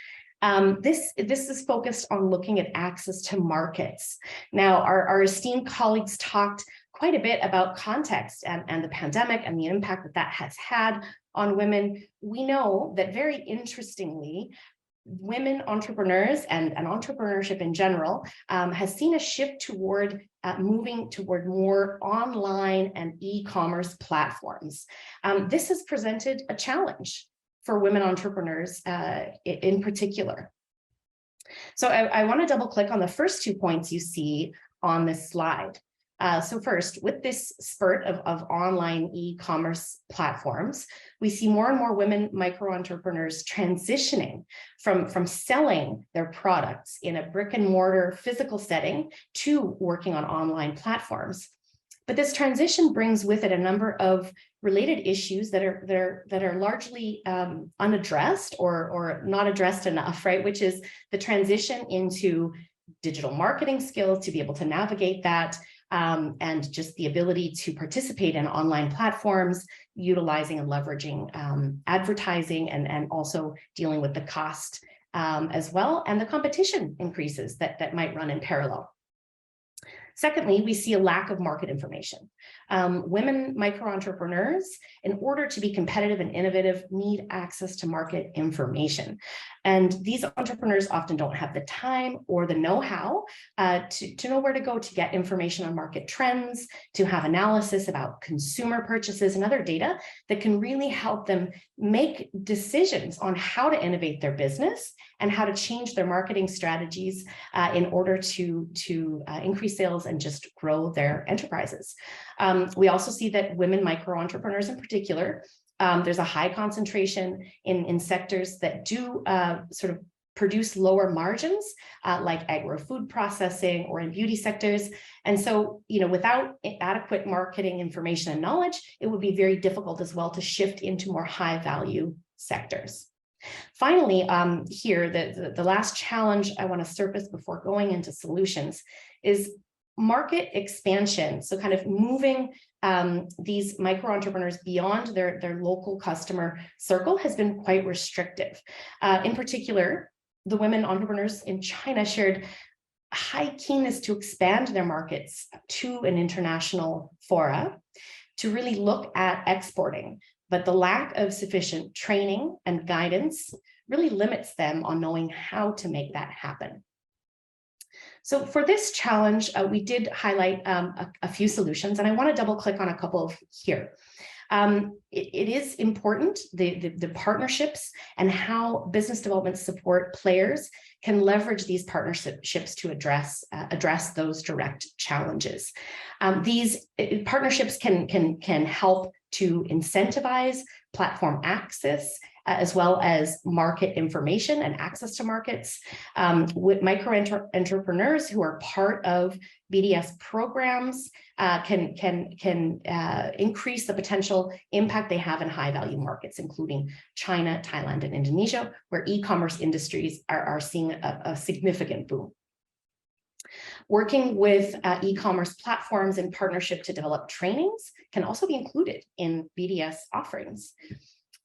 This is focused on looking at access to markets. Now, our esteemed colleagues talked quite a bit about context and the pandemic and the impact that has had on women. We know that, very interestingly, women entrepreneurs and entrepreneurship in general has seen a shift toward moving toward more online and e-commerce platforms. This has presented a challenge for women entrepreneurs in particular. So I want to double click on the first 2 points you see on this slide. So first, with this spurt of online e-commerce platforms, we see more and more women micro-entrepreneurs transitioning from selling their products in a brick and mortar physical setting to working on online platforms. But this transition brings with it a number of related issues that are largely unaddressed or not addressed enough, right? Which is the transition into digital marketing skills to be able to navigate that, and just the ability to participate in online platforms, utilizing and leveraging advertising, and also dealing with the cost as well, and the competition increases that might run in parallel. Secondly, we see a lack of market information. Women micro-entrepreneurs, in order to be competitive and innovative, need access to market information. And these entrepreneurs often don't have the time or the know-how to know where to go to get information on market trends, to have analysis about consumer purchases and other data that can really help them make decisions on how to innovate their business and how to change their marketing strategies in order to increase sales and just grow their enterprises. We also see that women micro-entrepreneurs in particular, there's a high concentration in sectors that do sort of produce lower margins, like agro-food processing or in beauty sectors. And so, without adequate marketing information and knowledge, it would be very difficult as well to shift into more high value sectors. Finally, here, the last challenge I want to surface before going into solutions is market expansion. So kind of moving these micro-entrepreneurs beyond their local customer circle has been quite restrictive. In particular, the women entrepreneurs in China shared a high keenness to expand their markets to an international fora, to really look at exporting. But the lack of sufficient training and guidance really limits them on knowing how to make that happen. So for this challenge, we did highlight a few solutions, and I want to double click on a couple here. It is important, the partnerships and how business development support players can leverage these partnerships to address those direct challenges. These partnerships can help to incentivize platform access, as well as market information and access to markets. With micro-entrepreneurs who are part of BDS programs can increase the potential impact they have in high value markets, including China, Thailand, and Indonesia, where e-commerce industries are seeing a significant boom. Working with e-commerce platforms in partnership to develop trainings can also be included in BDS offerings.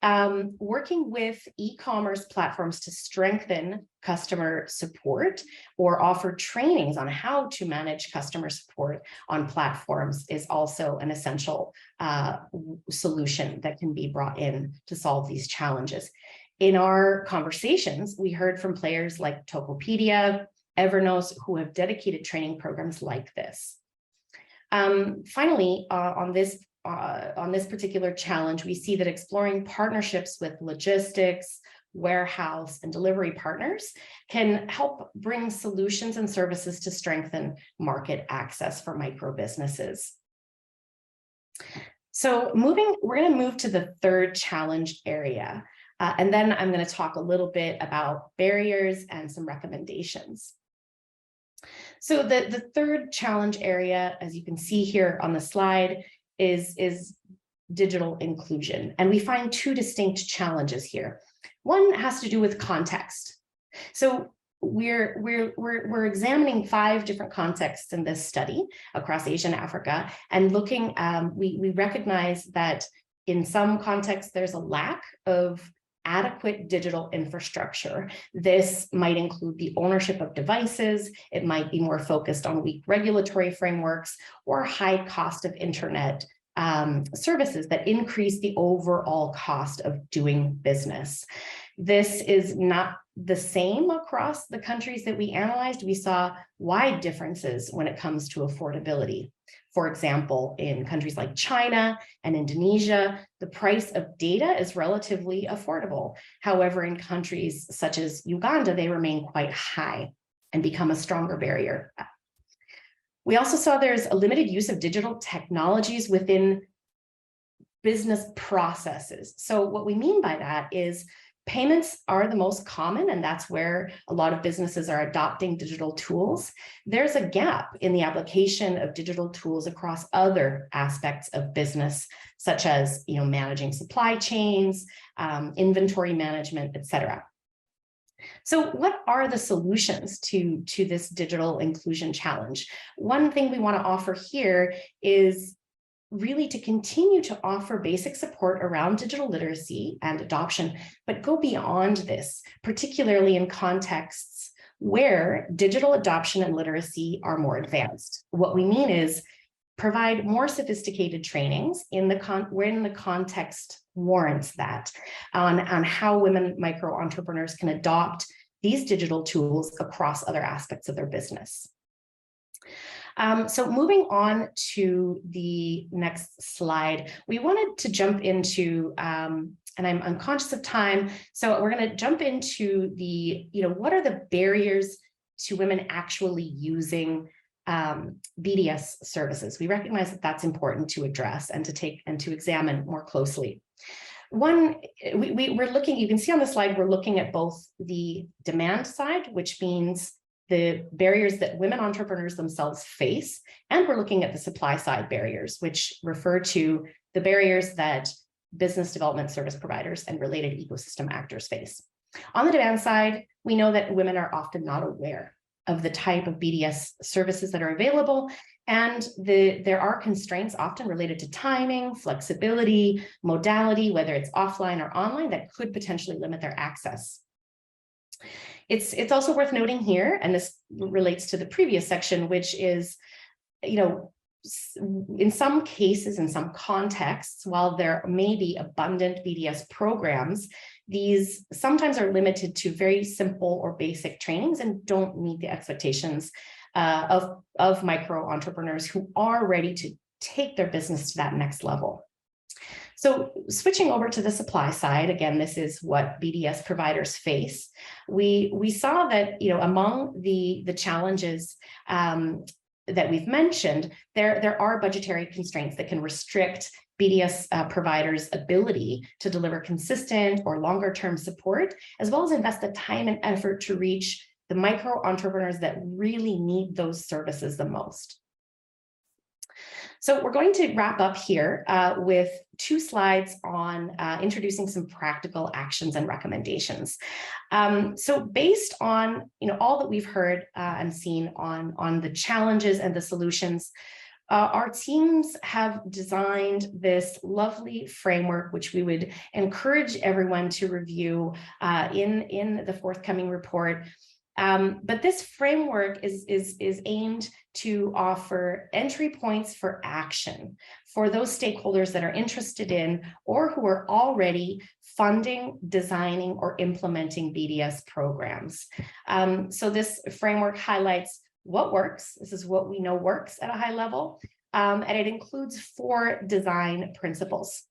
Working with e-commerce platforms to strengthen customer support or offer trainings on how to manage customer support on platforms is also an essential solution that can be brought in to solve these challenges. In our conversations, we heard from players like Tokopedia, Evernos, who have dedicated training programs like this. Finally, on this particular challenge, we see that exploring partnerships with logistics, warehouse, and delivery partners can help bring solutions and services to strengthen market access for micro businesses. So we're going to move to the third challenge area, and then I'm going to talk a little bit about barriers and some recommendations. So the third challenge area, as you can see here on the slide, is digital inclusion. And we find two distinct challenges here. One has to do with context. So we're examining 5 different contexts in this study across Asia and Africa, and looking, we recognize that in some contexts, there's a lack of adequate digital infrastructure. This might include the ownership of devices. It might be more focused on weak regulatory frameworks or high cost of internet services that increase the overall cost of doing business. This is not the same across the countries that we analyzed. We saw wide differences when it comes to affordability. For example, in countries like China and Indonesia, the price of data is relatively affordable. However, in countries such as Uganda, they remain quite high and become a stronger barrier. We also saw there's a limited use of digital technologies within business processes. So what we mean by that is payments are the most common, and that's where a lot of businesses are adopting digital tools. There's a gap in the application of digital tools across other aspects of business, such as managing supply chains, inventory management, etc. So what are the solutions to this digital inclusion challenge? One thing we want to offer here is really to continue to offer basic support around digital literacy and adoption, but go beyond this, particularly in contexts where digital adoption and literacy are more advanced. What we mean is provide more sophisticated trainings when the context warrants that, on how women micro entrepreneurs can adopt these digital tools across other aspects of their business. So moving on to the next slide, we wanted to jump into, and I'm conscious of time, so we're going to jump into the, what are the barriers to women actually using BDS services? We recognize that that's important to address and to examine more closely. One, we're looking, you can see on the slide, we're looking at both the demand side, which means the barriers that women entrepreneurs themselves face, and we're looking at the supply side barriers, which refer to the barriers that business development service providers and related ecosystem actors face. On the demand side, we know that women are often not aware of the type of BDS services that are available, and there are constraints often related to timing, flexibility, modality, whether it's offline or online, that could potentially limit their access. It's also worth noting here, and this relates to the previous section, which is, in some cases, in some contexts, while there may be abundant BDS programs, these sometimes are limited to very simple or basic trainings and don't meet the expectations of micro entrepreneurs who are ready to take their business to that next level. So switching over to the supply side, again, this is what BDS providers face. We saw that, among the challenges that we've mentioned, there are budgetary constraints that can restrict BDS providers' ability to deliver consistent or longer term support, as well as invest the time and effort to reach the micro entrepreneurs that really need those services the most. So we're going to wrap up here with 2 slides on introducing some practical actions and recommendations. So based on all that we've heard and seen on the challenges and the solutions, our teams have designed this lovely framework, which we would encourage everyone to review in the forthcoming report. But this framework is aimed to offer entry points for action for those stakeholders that are interested in or who are already funding, designing, or implementing BDS programs. So this framework highlights what works. This is what we know works at a high level, and it includes 4 design principles.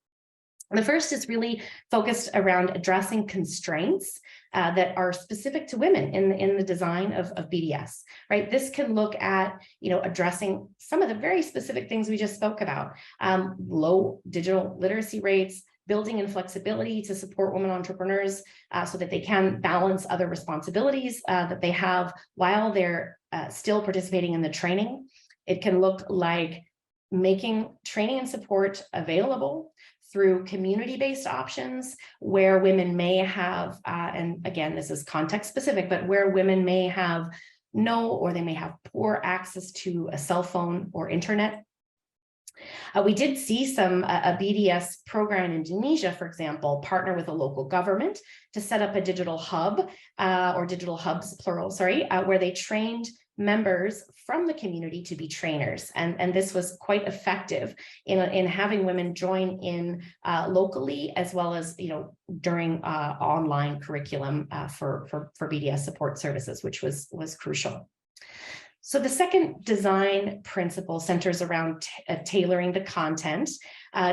The first is really focused around addressing constraints that are specific to women in the design of BDS, right? This can look at, addressing some of the very specific things we just spoke about, low digital literacy rates, building in flexibility to support women entrepreneurs so that they can balance other responsibilities that they have while they're still participating in the training. It can look like making training and support available through community-based options where women may have, and again, this is context specific, but where women may have no, or they may have poor access to a cell phone or internet. We did see a BDS program in Indonesia, for example, partner with a local government to set up a digital hub, or digital hubs, plural, sorry, where they trained members from the community to be trainers. And this was quite effective in having women join in locally, as well as, during online curriculum for BDS support services, which was crucial. So the second design principle centers around tailoring the content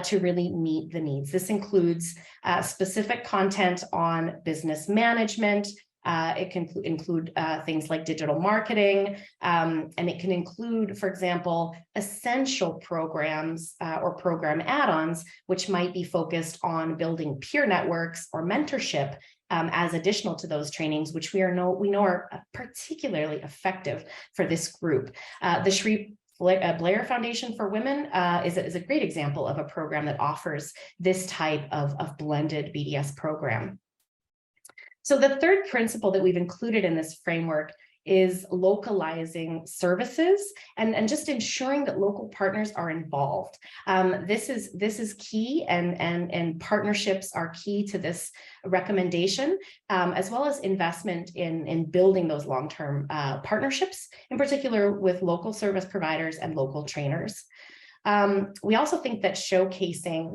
to really meet the needs. This includes specific content on business management. It can include things like digital marketing, and it can include, for example, essential programs or program add-ons, which might be focused on building peer networks or mentorship as additional to those trainings, which we know are particularly effective for this group. The Shri Blair Foundation for Women is a great example of a program that offers this type of blended BDS program. So the third principle that we've included in this framework is localizing services and just ensuring that local partners are involved. This is key, and partnerships are key to this recommendation, as well as investment in building those long-term partnerships, in particular with local service providers and local trainers. We also think that showcasing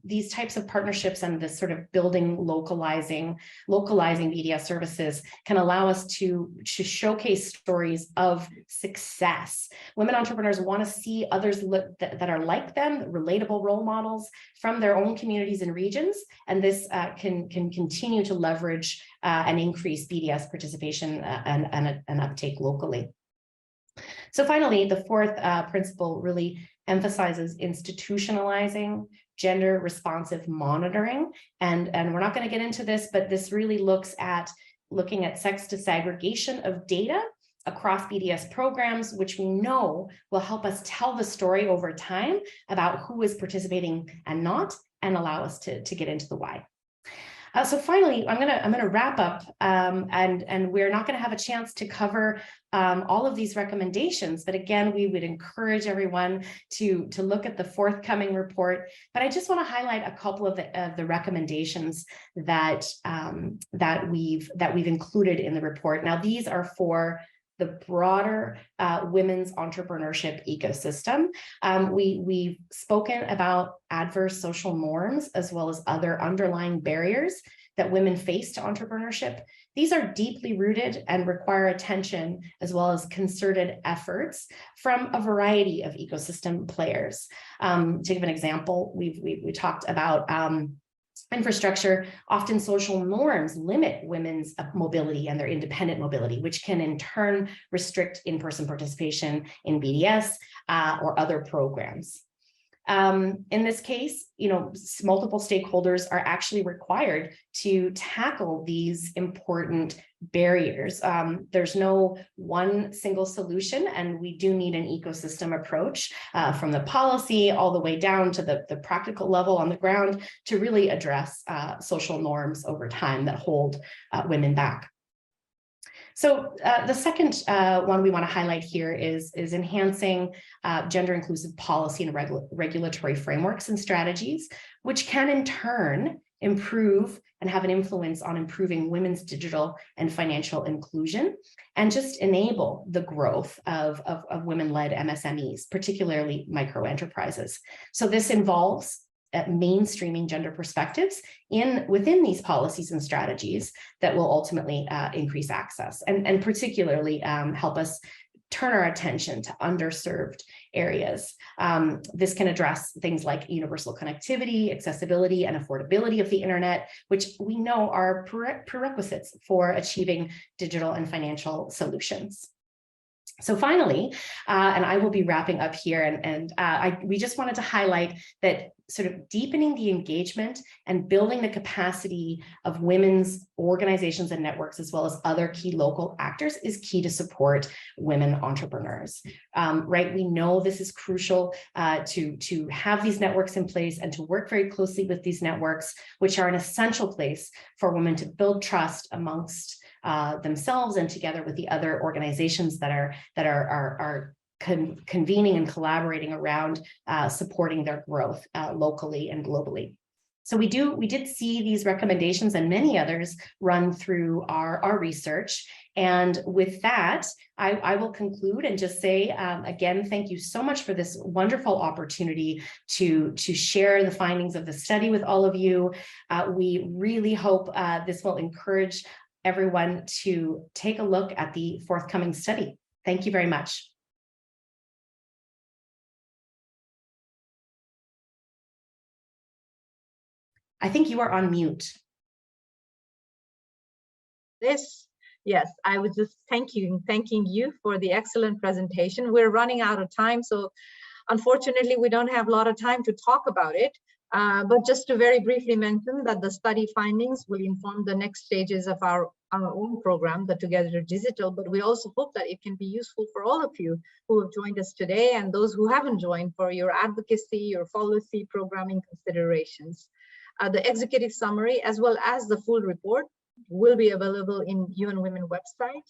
these types of partnerships and this sort of building, localizing BDS services can allow us to showcase stories of success. Women entrepreneurs want to see others that are like them, relatable role models from their own communities and regions, and this can continue to leverage and increase BDS participation and uptake locally. So finally, the fourth principle really emphasizes institutionalizing gender responsive monitoring. And we're not going to get into this, but this really looking at sex disaggregation of data across BDS programs, which we know will help us tell the story over time about who is participating and not, and allow us to get into the why. So finally, I'm gonna wrap up, and we're not going to have a chance to cover all of these recommendations, but again, we would encourage everyone to look at the forthcoming report. But I just want to highlight a couple of the recommendations that we've included in the report. Now, these are for the broader women's entrepreneurship ecosystem. We've spoken about adverse social norms as well as other underlying barriers that women face to entrepreneurship. These are deeply rooted and require attention as well as concerted efforts from a variety of ecosystem players. To give an example, we talked about infrastructure. Often social norms limit women's mobility and their independent mobility, which can in turn restrict in-person participation in BDS or other programs. In this case, multiple stakeholders are actually required to tackle these important barriers. There's no one single solution, and we do need an ecosystem approach from the policy all the way down to the practical level on the ground to really address social norms over time that hold women back. So the second one we want to highlight here is enhancing gender inclusive policy and regulatory frameworks and strategies, which can in turn improve and have an influence on improving women's digital and financial inclusion, and just enable the growth of women-led MSMEs, particularly micro enterprises. So this involves mainstreaming gender perspectives within these policies and strategies that will ultimately increase access and particularly help us turn our attention to underserved areas. This can address things like universal connectivity, accessibility, and affordability of the internet, which we know are prerequisites for achieving digital and financial solutions. So finally, and I will be wrapping up here, and we just wanted to highlight that sort of deepening the engagement and building the capacity of women's organizations and networks, as well as other key local actors, is key to support women entrepreneurs. Right? We know this is crucial to have these networks in place and to work very closely with these networks, which are an essential place for women to build trust amongst themselves and together with the other organizations that are convening and collaborating around supporting their growth locally and globally. So we did see these recommendations and many others run through our research. And with that, I will conclude and just say, again, thank you so much for this wonderful opportunity to share the findings of the study with all of you. We really hope this will encourage everyone to take a look at the forthcoming study. Thank you very much. I think you are on mute. Yes, I was just thanking you for the excellent presentation. We're running out of time, so unfortunately we don't have a lot of time to talk about it. But just to very briefly mention that the study findings will inform the next stages of our own program, the Together Digital, but we also hope that it can be useful for all of you who have joined us today and those who haven't joined for your advocacy, your policy programming considerations. The executive summary, as well as the full report, will be available in UN Women website.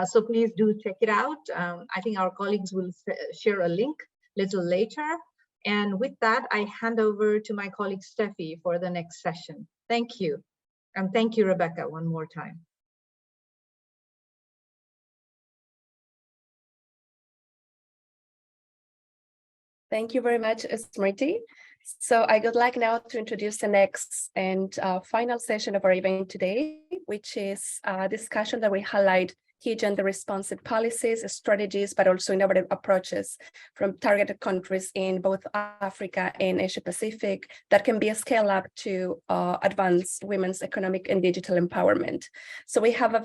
So please do check it out. I think our colleagues will share a link a little later. And with that, I hand over to my colleague Steffi for the next session. Thank you. And thank you, Rebecca, one more time. Thank you very much, Smriti. So I would like now to introduce the next and final session of our event today, which is a discussion that we highlight key gender responsive policies, strategies, but also innovative approaches from targeted countries in both Africa and Asia Pacific that can be scaled up to advance women's economic and digital empowerment. So we have a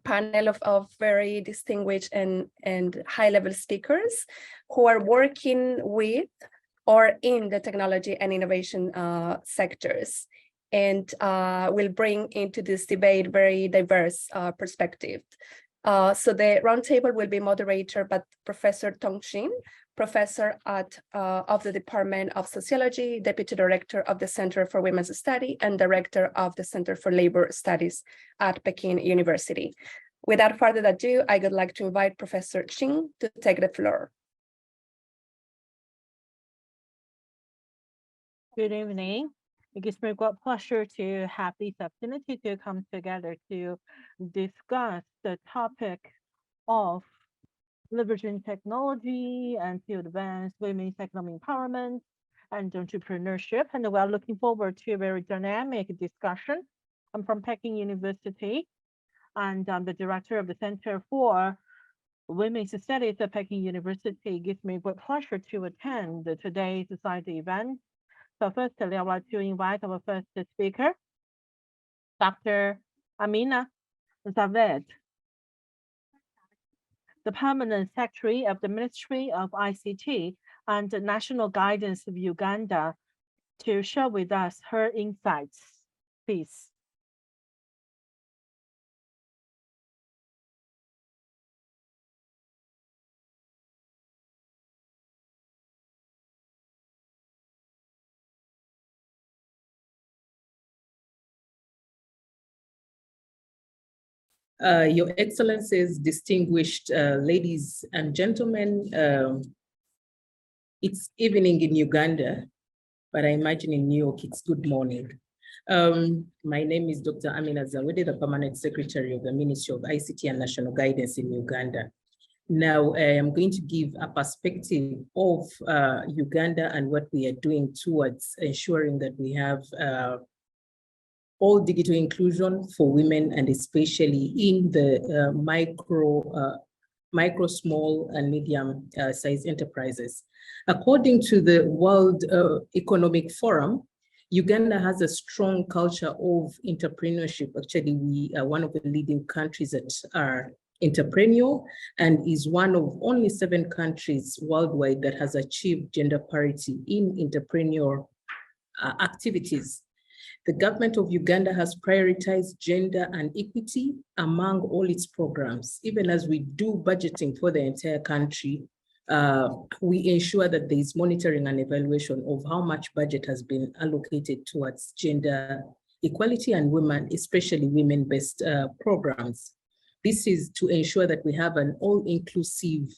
panel of very distinguished and high-level speakers who are working with or in the technology and innovation sectors, and will bring into this debate very diverse perspective. So the roundtable will be moderated by Professor Tong Xin, professor of the Department of Sociology, Deputy Director of the Center for Women's Study, and Director of the Center for Labor Studies at Peking University. Without further ado, I would like to invite Professor Xin to take the floor. Good evening. It gives me great pleasure to have this opportunity to come together to discuss the topic of leveraging technology and to advance women's economic empowerment and entrepreneurship. And we are looking forward to a very dynamic discussion. I'm from Peking University, and I'm the director of the Center for Women's Studies at Peking University. It gives me great pleasure to attend today's society event. So firstly, I would like to invite our first speaker, Dr. Amina Zaved, the Permanent Secretary of the Ministry of ICT and National Guidance of Uganda, to share with us her insights. Please. Your Excellencies, distinguished ladies and gentlemen, it's evening in Uganda, but I imagine in New York it's good morning. My name is Dr. Amina Zawede, the Permanent Secretary of the Ministry of ICT and National Guidance in Uganda. Now, I am going to give a perspective of Uganda and what we are doing towards ensuring that we have all digital inclusion for women, and especially in the micro, small, and medium size enterprises. According to the World Economic Forum, Uganda has a strong culture of entrepreneurship. Actually, we are one of the leading countries that are entrepreneurial, and is one of only 7 countries worldwide that has achieved gender parity in entrepreneurial activities. The government of Uganda has prioritized gender and equity among all its programs. Even as we do budgeting for the entire country, we ensure that there is monitoring and evaluation of how much budget has been allocated towards gender equality and women, especially women-based programs. This is to ensure that we have an all-inclusive,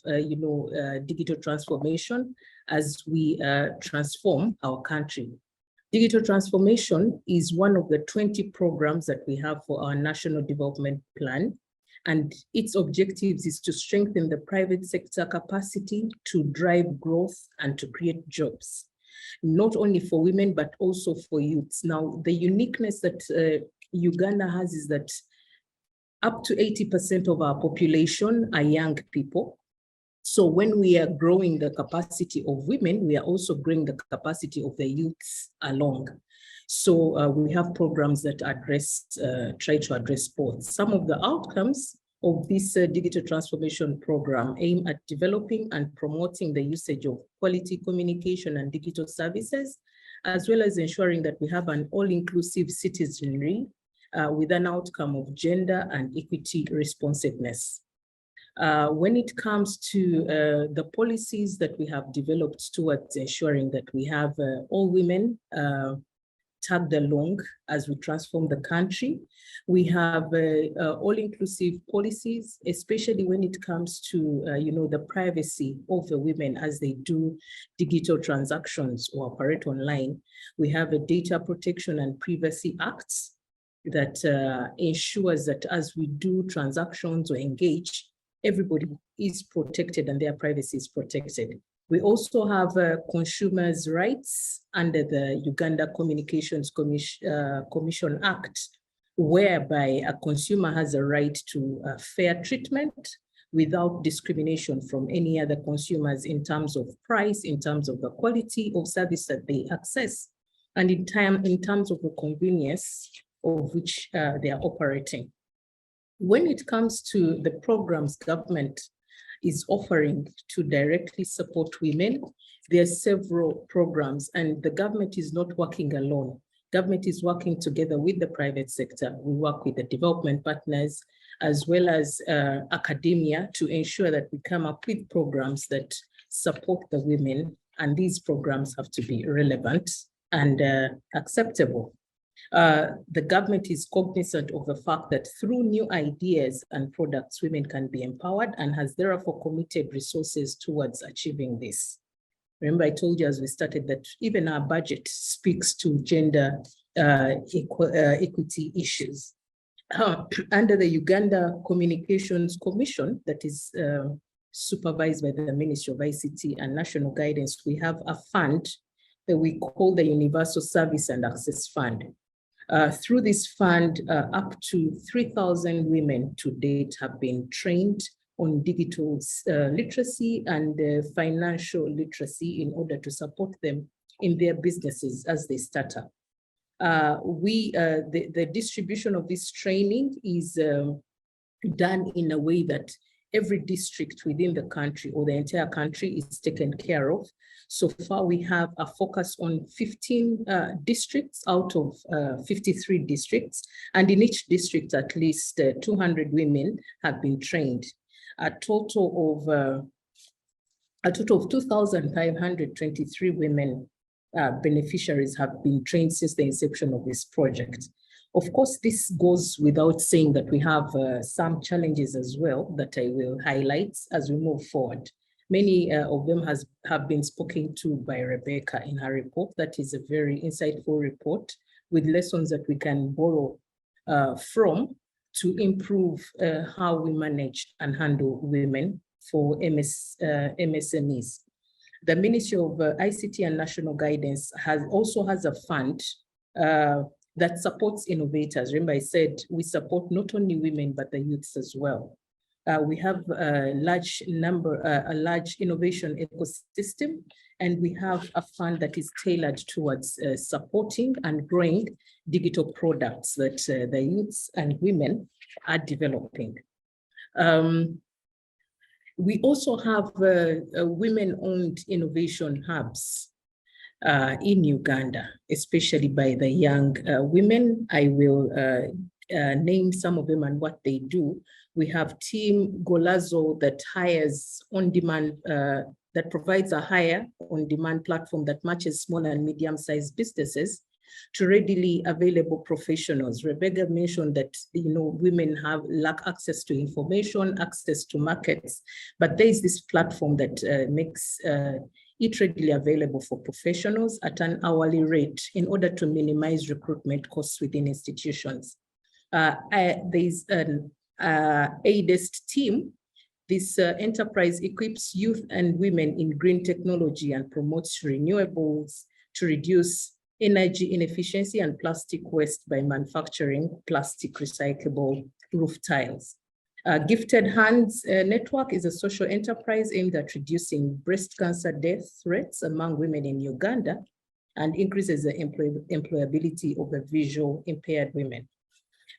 digital transformation as we transform our country. Digital transformation is one of the 20 programs that we have for our National Development Plan, and its objectives is to strengthen the private sector capacity to drive growth and to create jobs, not only for women, but also for youths. Now, the uniqueness that Uganda has is that up to 80% of our population are young people. So when we are growing the capacity of women, we are also growing the capacity of the youths along. So we have programs that try to address both. Some of the outcomes of this digital transformation program aim at developing and promoting the usage of quality communication and digital services, as well as ensuring that we have an all-inclusive citizenry with an outcome of gender and equity responsiveness. When it comes to the policies that we have developed towards ensuring that we have all women tagged along as we transform the country. We have all-inclusive policies, especially when it comes to the privacy of the women as they do digital transactions or operate online. We have a Data Protection and Privacy Acts that ensures that as we do transactions or engage, everybody is protected and their privacy is protected. We also have consumers' rights under the Uganda Communications Commission Act, whereby a consumer has a right to fair treatment without discrimination from any other consumers in terms of price, in terms of the quality of service that they access, and in terms of the convenience of which they are operating. When it comes to the programs government is offering to directly support women, there are several programs, and the government is not working alone. Government is working together with the private sector. We work with the development partners as well as academia to ensure that we come up with programs that support the women, and these programs have to be relevant and acceptable. The government is cognizant of the fact that through new ideas and products, women can be empowered and has therefore committed resources towards achieving this. Remember, I told you as we started that even our budget speaks to gender equity issues. Under the Uganda Communications Commission that is supervised by the Ministry of ICT and National Guidance, we have a fund that we call the Universal Service and Access Fund. Through this fund, up to 3,000 women to date have been trained on digital literacy and financial literacy in order to support them in their businesses as they start up. The distribution of this training is done in a way that every district within the country or the entire country is taken care of. So far, we have a focus on 15 districts out of 53 districts. And in each district, at least 200 women have been trained. A total of 2,523 women beneficiaries have been trained since the inception of this project. Of course, this goes without saying that we have some challenges as well that I will highlight as we move forward. Many of them have been spoken to by Rebecca in her report. That is a very insightful report with lessons that we can borrow from to improve how we manage and handle women for MSMEs. The Ministry of ICT and National Guidance also has a fund that supports innovators. Remember, I said we support not only women, but the youths as well. We have a large innovation ecosystem, and we have a fund that is tailored towards supporting and growing digital products that the youths and women are developing. We also have women-owned innovation hubs in Uganda, especially by the young women. I will name some of them and what they do. We have Team Golazo that hires on demand, that provides a hire on demand platform that matches small and medium-sized businesses to readily available professionals. Rebecca mentioned that women lack access to information, access to markets, but there is this platform that makes it readily available for professionals at an hourly rate in order to minimize recruitment costs within institutions. There's an ADEST team. This enterprise equips youth and women in green technology and promotes renewables to reduce energy inefficiency and plastic waste by manufacturing plastic recyclable roof tiles. Gifted Hands Network is a social enterprise aimed at reducing breast cancer death rates among women in Uganda and increases the employability of the visual impaired women.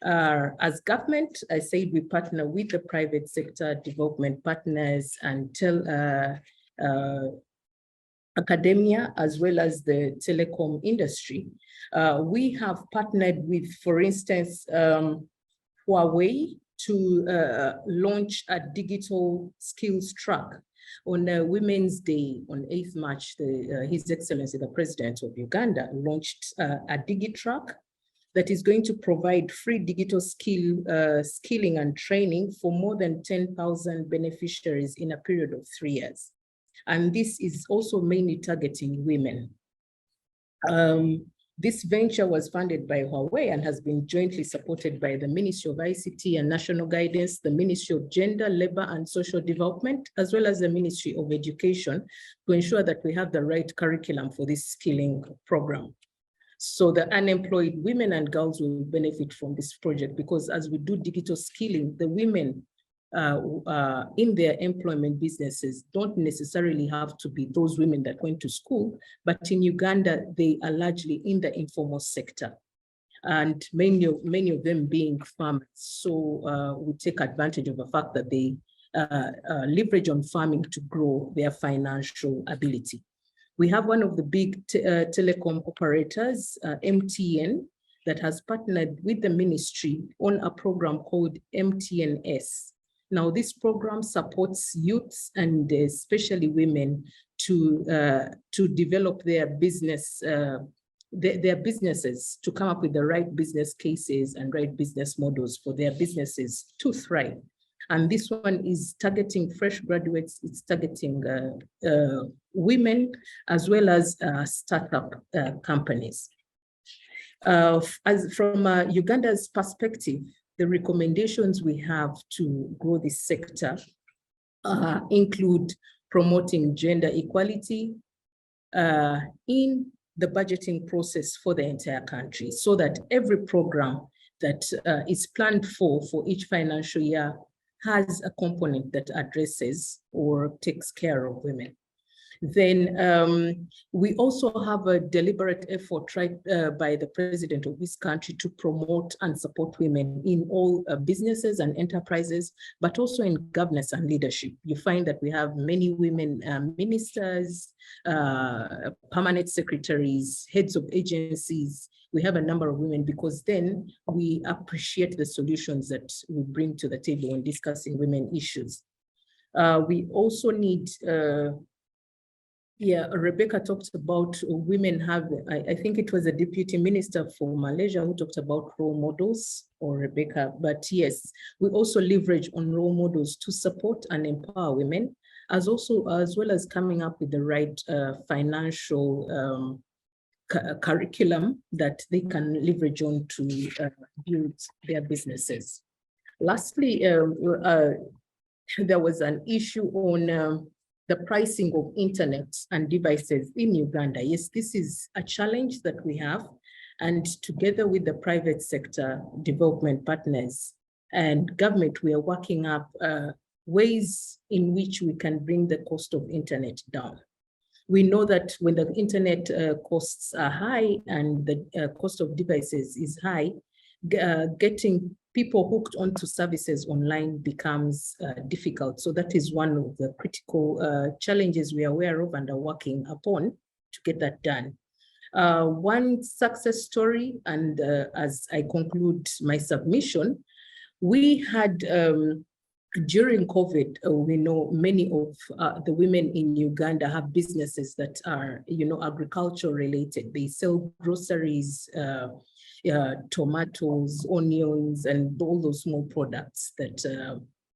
As government, I said we partner with the private sector, development partners, and academia, as well as the telecom industry. We have partnered with, for instance, Huawei to launch a digital skills track On Women's Day, on 8th March, His Excellency, the President of Uganda, launched a DigiTrack that is going to provide free digital skilling and training for more than 10,000 beneficiaries in a period of 3 years. And this is also mainly targeting women. This venture was funded by Huawei and has been jointly supported by the Ministry of ICT and National Guidance, the Ministry of Gender, Labor and Social Development, as well as the Ministry of Education, to ensure that we have the right curriculum for this skilling program. So the unemployed women and girls will benefit from this project, because as we do digital skilling, the women in their employment businesses don't necessarily have to be those women that went to school, but in Uganda, they are largely in the informal sector, and many of them being farmers. So we take advantage of the fact that they leverage on farming to grow their financial ability. We have one of the big telecom operators, MTN, that has partnered with the ministry on a program called MTNS. Now, this program supports youths and especially women to develop their business, their businesses, to come up with the right business cases and right business models for their businesses to thrive. And this one is targeting fresh graduates. It's targeting women as well as startup companies. As from Uganda's perspective, the recommendations we have to grow this sector include promoting gender equality in the budgeting process for the entire country, so that every program that is planned for each financial year has a component that addresses or takes care of women. Then we also have a deliberate effort by the president of this country to promote and support women in all businesses and enterprises, but also in governance and leadership. You find that we have many women ministers, permanent secretaries, heads of agencies. We have a number of women, because then we appreciate the solutions that we bring to the table when discussing women issues. We also need Rebecca talked about women having, I think it was a deputy minister for Malaysia who talked about role models, or Rebecca, but yes, we also leverage on role models to support and empower women, as well as coming up with the right financial curriculum that they can leverage on to build their businesses. Lastly, there was an issue on the pricing of internet and devices in Uganda. Yes, this is a challenge that we have, and together with the private sector, development partners, and government, we are working up ways in which we can bring the cost of internet down. We know that when the internet costs are high and the cost of devices is high, getting people hooked onto services online becomes difficult. So that is one of the critical challenges we are aware of and are working upon to get that done. One success story, and as I conclude my submission, we had during COVID, we know many of the women in Uganda have businesses that are, agriculture related. They sell groceries, tomatoes, onions, and all those small products that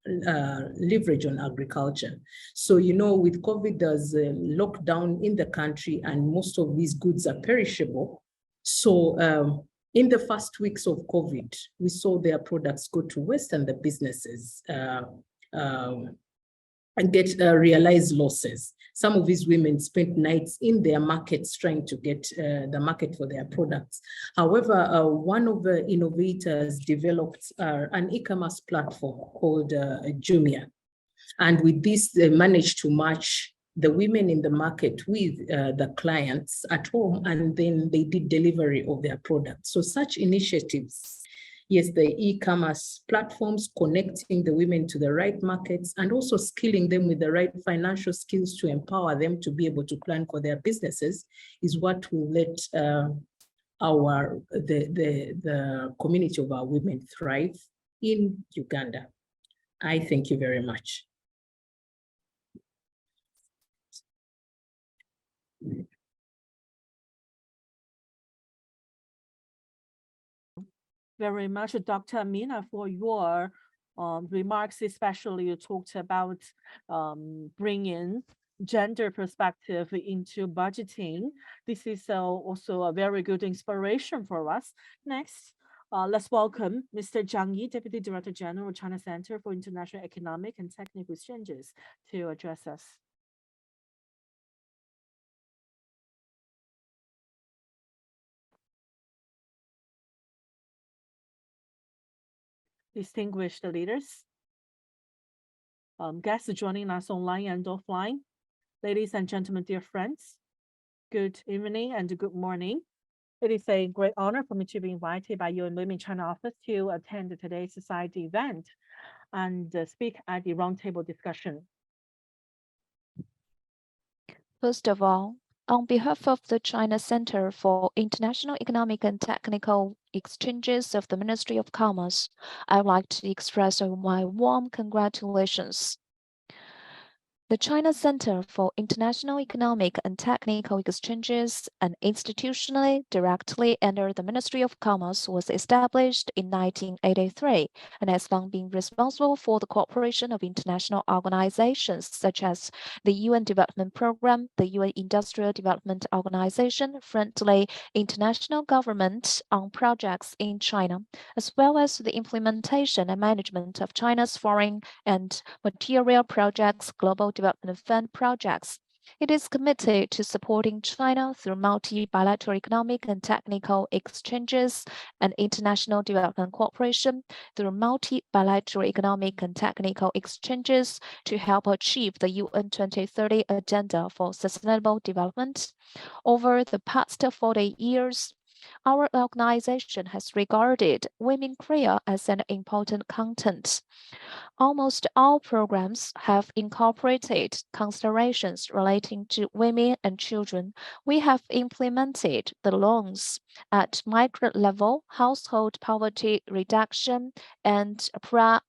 leverage on agriculture. So, with COVID, there's a lockdown in the country and most of these goods are perishable. So in the first weeks of COVID, we saw their products go to waste and the businesses and get realized losses. Some of these women spent nights in their markets trying to get the market for their products. However, one of the innovators developed an e-commerce platform called Jumia. And with this, they managed to match the women in the market with the clients at home, and then they did delivery of their products. So such initiatives, yes, the e-commerce platforms connecting the women to the right markets and also skilling them with the right financial skills to empower them to be able to plan for their businesses is what will let the community of our women thrive in Uganda. I thank you very much. very much, Dr. Amina, for your remarks, especially you talked about bringing gender perspective into budgeting. This is also a very good inspiration for us. Next, let's welcome Mr. Zhang Yi, Deputy Director General, China Center for International Economic and Technical Exchanges, to address us. Distinguished leaders, guests joining us online and offline, ladies and gentlemen, dear friends, good evening and good morning. It is a great honor for me to be invited by UN Women China office to attend today's society event and speak at the roundtable discussion. First of all, on behalf of the China Center for International Economic and Technical Exchanges of the Ministry of Commerce, I would like to express my warm congratulations. The China Center for International Economic and Technical Exchanges, and institutionally directly under the Ministry of Commerce, was established in 1983 and has long been responsible for the cooperation of international organizations such as the UN Development Program, the UN Industrial Development Organization, Friendly International Government on projects in China, as well as the implementation and management of China's foreign and material projects, global development fund projects. It is committed to supporting China through multi-bilateral economic and technical exchanges and international development cooperation through multi-bilateral economic and technical exchanges to help achieve the UN 2030 Agenda for Sustainable Development. Over the past 40 years, our organization has regarded Women Korea as an important content. Almost all programs have incorporated considerations relating to women and children. We have implemented the loans at micro level, household poverty reduction, and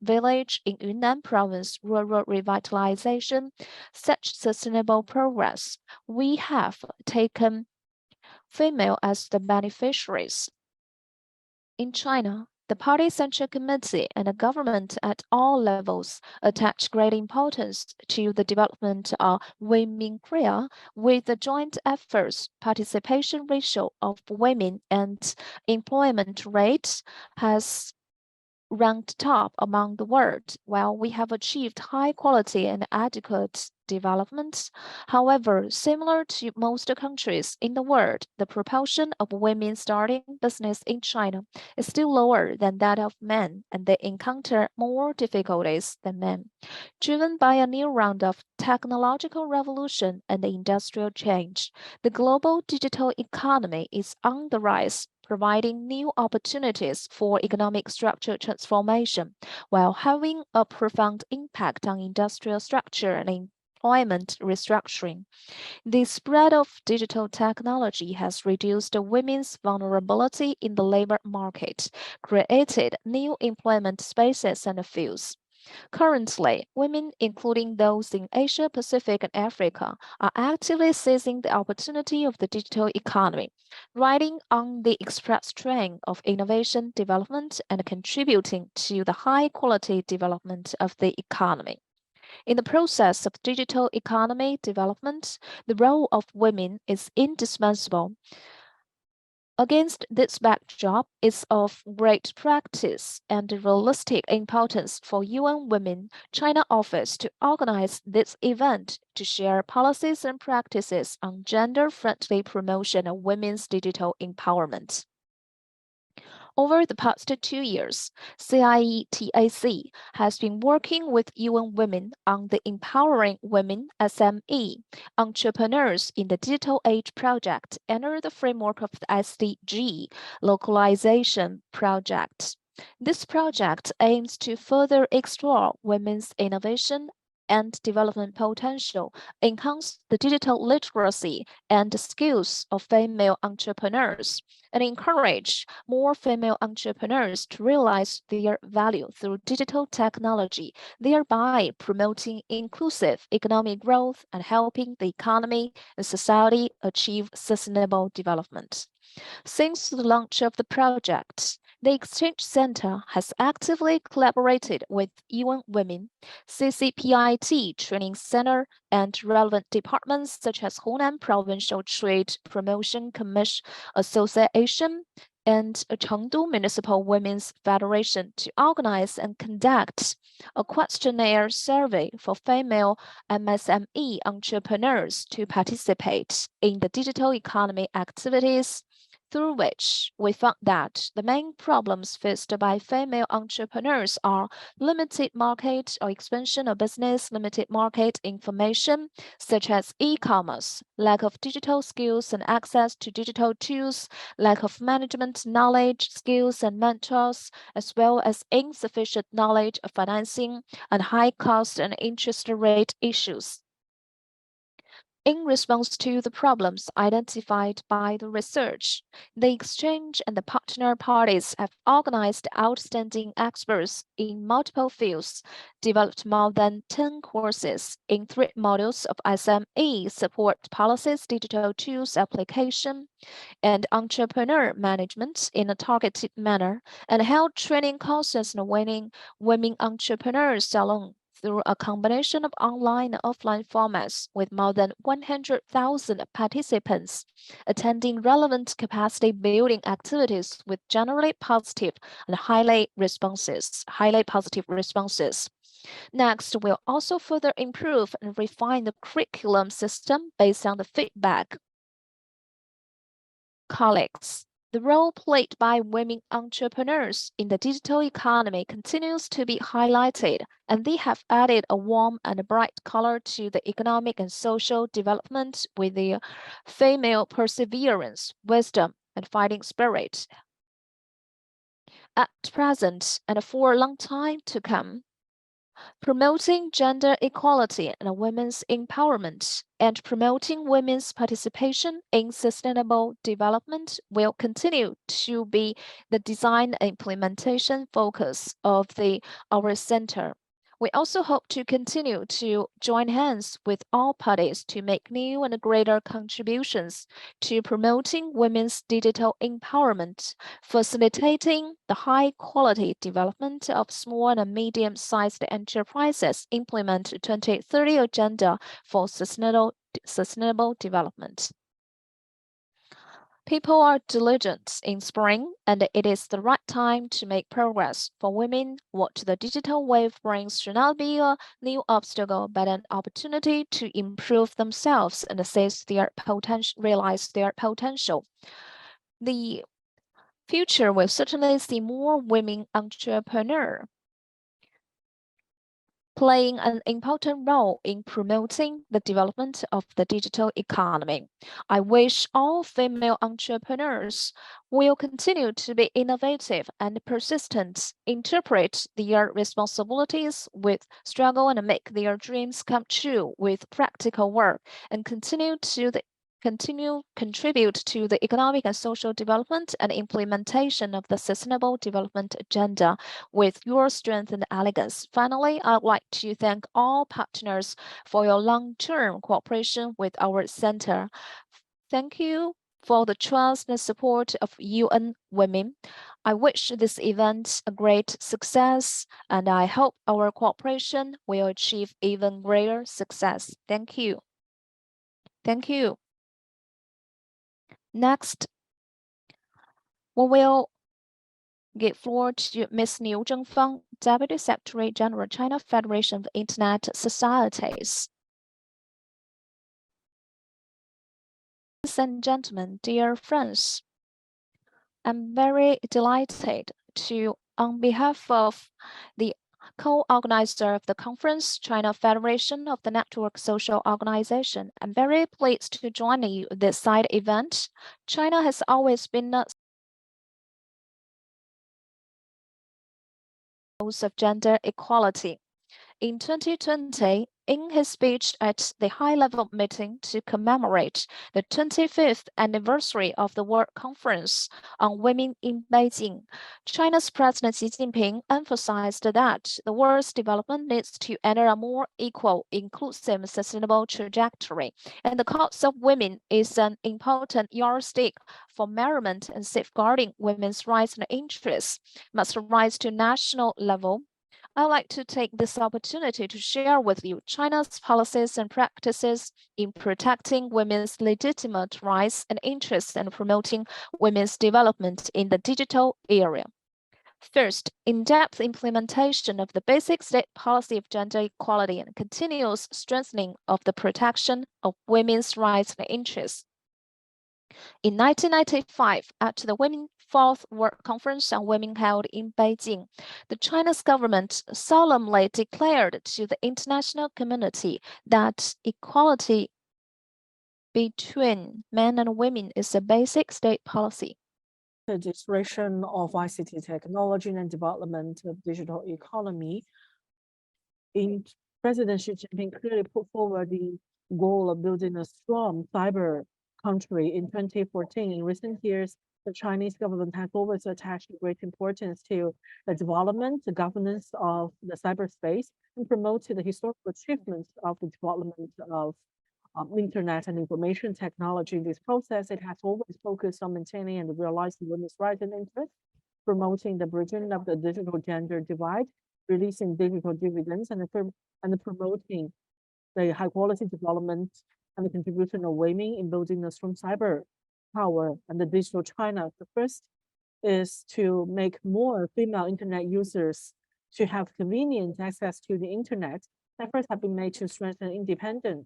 village in Yunnan province rural revitalization. Such sustainable progress. We have taken female as the beneficiaries. In China, the Party Central Committee and the government at all levels attach great importance to the development of women Korea, with the joint efforts. Participation ratio of women and employment rates has ranked top among the world, while we have achieved high quality and adequate development. However, similar to most countries in the world, the proportion of women starting business in China is still lower than that of men, and they encounter more difficulties than men. Driven by a new round of technological revolution and industrial change, the global digital economy is on the rise, providing new opportunities for economic structure transformation, while having a profound impact on industrial structure and employment restructuring. The spread of digital technology has reduced women's vulnerability in the labor market, created new employment spaces and fields. Currently, women, including those in Asia, Pacific, and Africa, are actively seizing the opportunity of the digital economy, riding on the express train of innovation development and contributing to the high-quality development of the economy. In the process of digital economy development, the role of women is indispensable. Against this backdrop, it's of great practice and realistic importance for UN Women China office to organize this event to share policies and practices on gender-friendly promotion of women's digital empowerment. Over the past 2 years, CIETAC has been working with UN Women on the Empowering Women SME Entrepreneurs in the Digital Age project under the framework of the SDG Localization Project. This project aims to further explore women's innovation and development potential, enhance the digital literacy and skills of female entrepreneurs, and encourage more female entrepreneurs to realize their value through digital technology, thereby promoting inclusive economic growth and helping the economy and society achieve sustainable development. Since the launch of the project, the Exchange Center has actively collaborated with UN Women, CCPIT Training Center, and relevant departments such as Hunan Provincial Trade Promotion Commission Association and Chengdu Municipal Women's Federation to organize and conduct a questionnaire survey for female MSME entrepreneurs to participate in the digital economy activities, through which we found that the main problems faced by female entrepreneurs are limited market or expansion of business, limited market information, such as e-commerce, lack of digital skills and access to digital tools, lack of management knowledge, skills, and mentors, as well as insufficient knowledge of financing and high cost and interest rate issues. In response to the problems identified by the research, the exchange and the partner parties have organized outstanding experts in multiple fields, developed more than 10 courses in 3 modules of SME support policies, digital tools application, and entrepreneur management in a targeted manner, and held training courses on women entrepreneurs salon through a combination of online and offline formats with more than 100,000 participants attending relevant capacity building activities with generally positive and highly positive responses. Next, we'll also further improve and refine the curriculum system based on the feedback. Colleagues, the role played by women entrepreneurs in the digital economy continues to be highlighted, and they have added a warm and a bright color to the economic and social development with their female perseverance, wisdom, and fighting spirit. At present, and for a long time to come, promoting gender equality and women's empowerment and promoting women's participation in sustainable development will continue to be the design and implementation focus of our center. We also hope to continue to join hands with all parties to make new and greater contributions to promoting women's digital empowerment, facilitating the high-quality development of small and medium-sized enterprises, implement 2030 Agenda for sustainable development. People are diligent in spring, and it is the right time to make progress. For women, what the digital wave brings should not be a new obstacle, but an opportunity to improve themselves and realize their potential. The future will certainly see more women entrepreneurs playing an important role in promoting the development of the digital economy. I wish all female entrepreneurs will continue to be innovative and persistent, interpret their responsibilities with struggle and make their dreams come true with practical work, and continue contribute to the economic and social development and implementation of the Sustainable Development Agenda with your strength and elegance. Finally, I'd like to thank all partners for your long-term cooperation with our center. Thank you for the trust and support of UN Women. I wish this event a great success, and I hope our cooperation will achieve even greater success. Thank you. Thank you. Next, we will give floor to Ms. Niu Zhengfang, Deputy Secretary General, China Federation of Internet Societies. Ladies and gentlemen, dear friends, I'm very delighted to, on behalf of the co-organizer of the conference, China Federation of the Network Social Organization, I'm very pleased to join you this side event. China has always been of gender equality. In 2020, in his speech at the high-level meeting to commemorate the 25th anniversary of the World Conference on Women in Beijing, China's President Xi Jinping emphasized that the world's development needs to enter a more equal, inclusive, and sustainable trajectory, and the cause of women is an important yardstick for measurement and safeguarding women's rights and interests must rise to national level. I'd like to take this opportunity to share with you China's policies and practices in protecting women's legitimate rights and interests and promoting women's development in the digital area. First, in-depth implementation of the basic state policy of gender equality and continuous strengthening of the protection of women's rights and interests. In 1995, at the Women's Fourth World Conference on Women held in Beijing, the Chinese government solemnly declared to the international community that equality between men and women is a basic state policy. The expression of ICT technology and development of digital economy. In President Xi Jinping clearly put forward the goal of building a strong cyber country in 2014. In recent years, the Chinese government has always attached great importance to the development, the governance of the cyberspace, and promoted the historical achievements of the development of internet and information technology. In this process, it has always focused on maintaining and realizing women's rights and interests, promoting the bridging of the digital gender divide, releasing digital dividends, and promoting the high-quality development and the contribution of women in building a strong cyber power and the digital China. The first is to make more female internet users to have convenient access to the internet. Efforts have been made to strengthen independent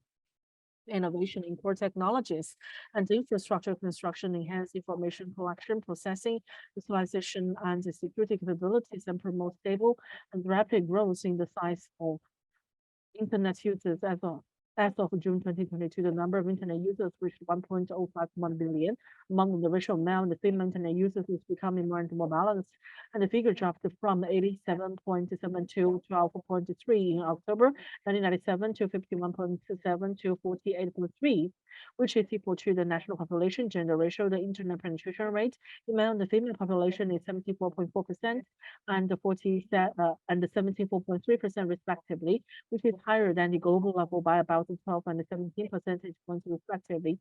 innovation in core technologies and infrastructure construction, enhance information collection, processing, visualization, and security capabilities, and promote stable and rapid growth in the size of internet users. As of June 2022, the number of internet users reached 1.051 billion. Among the ratio of male and female internet users is becoming more and more balanced, and the figure dropped from 87.72 to 12.3 in October 1997 to 51.7 to 48.3, which is equal to the national population gender ratio. The internet penetration rate in male and the female population is 74.4% and 74.3% respectively, which is higher than the global level by about 12 and 17 percentage points respectively.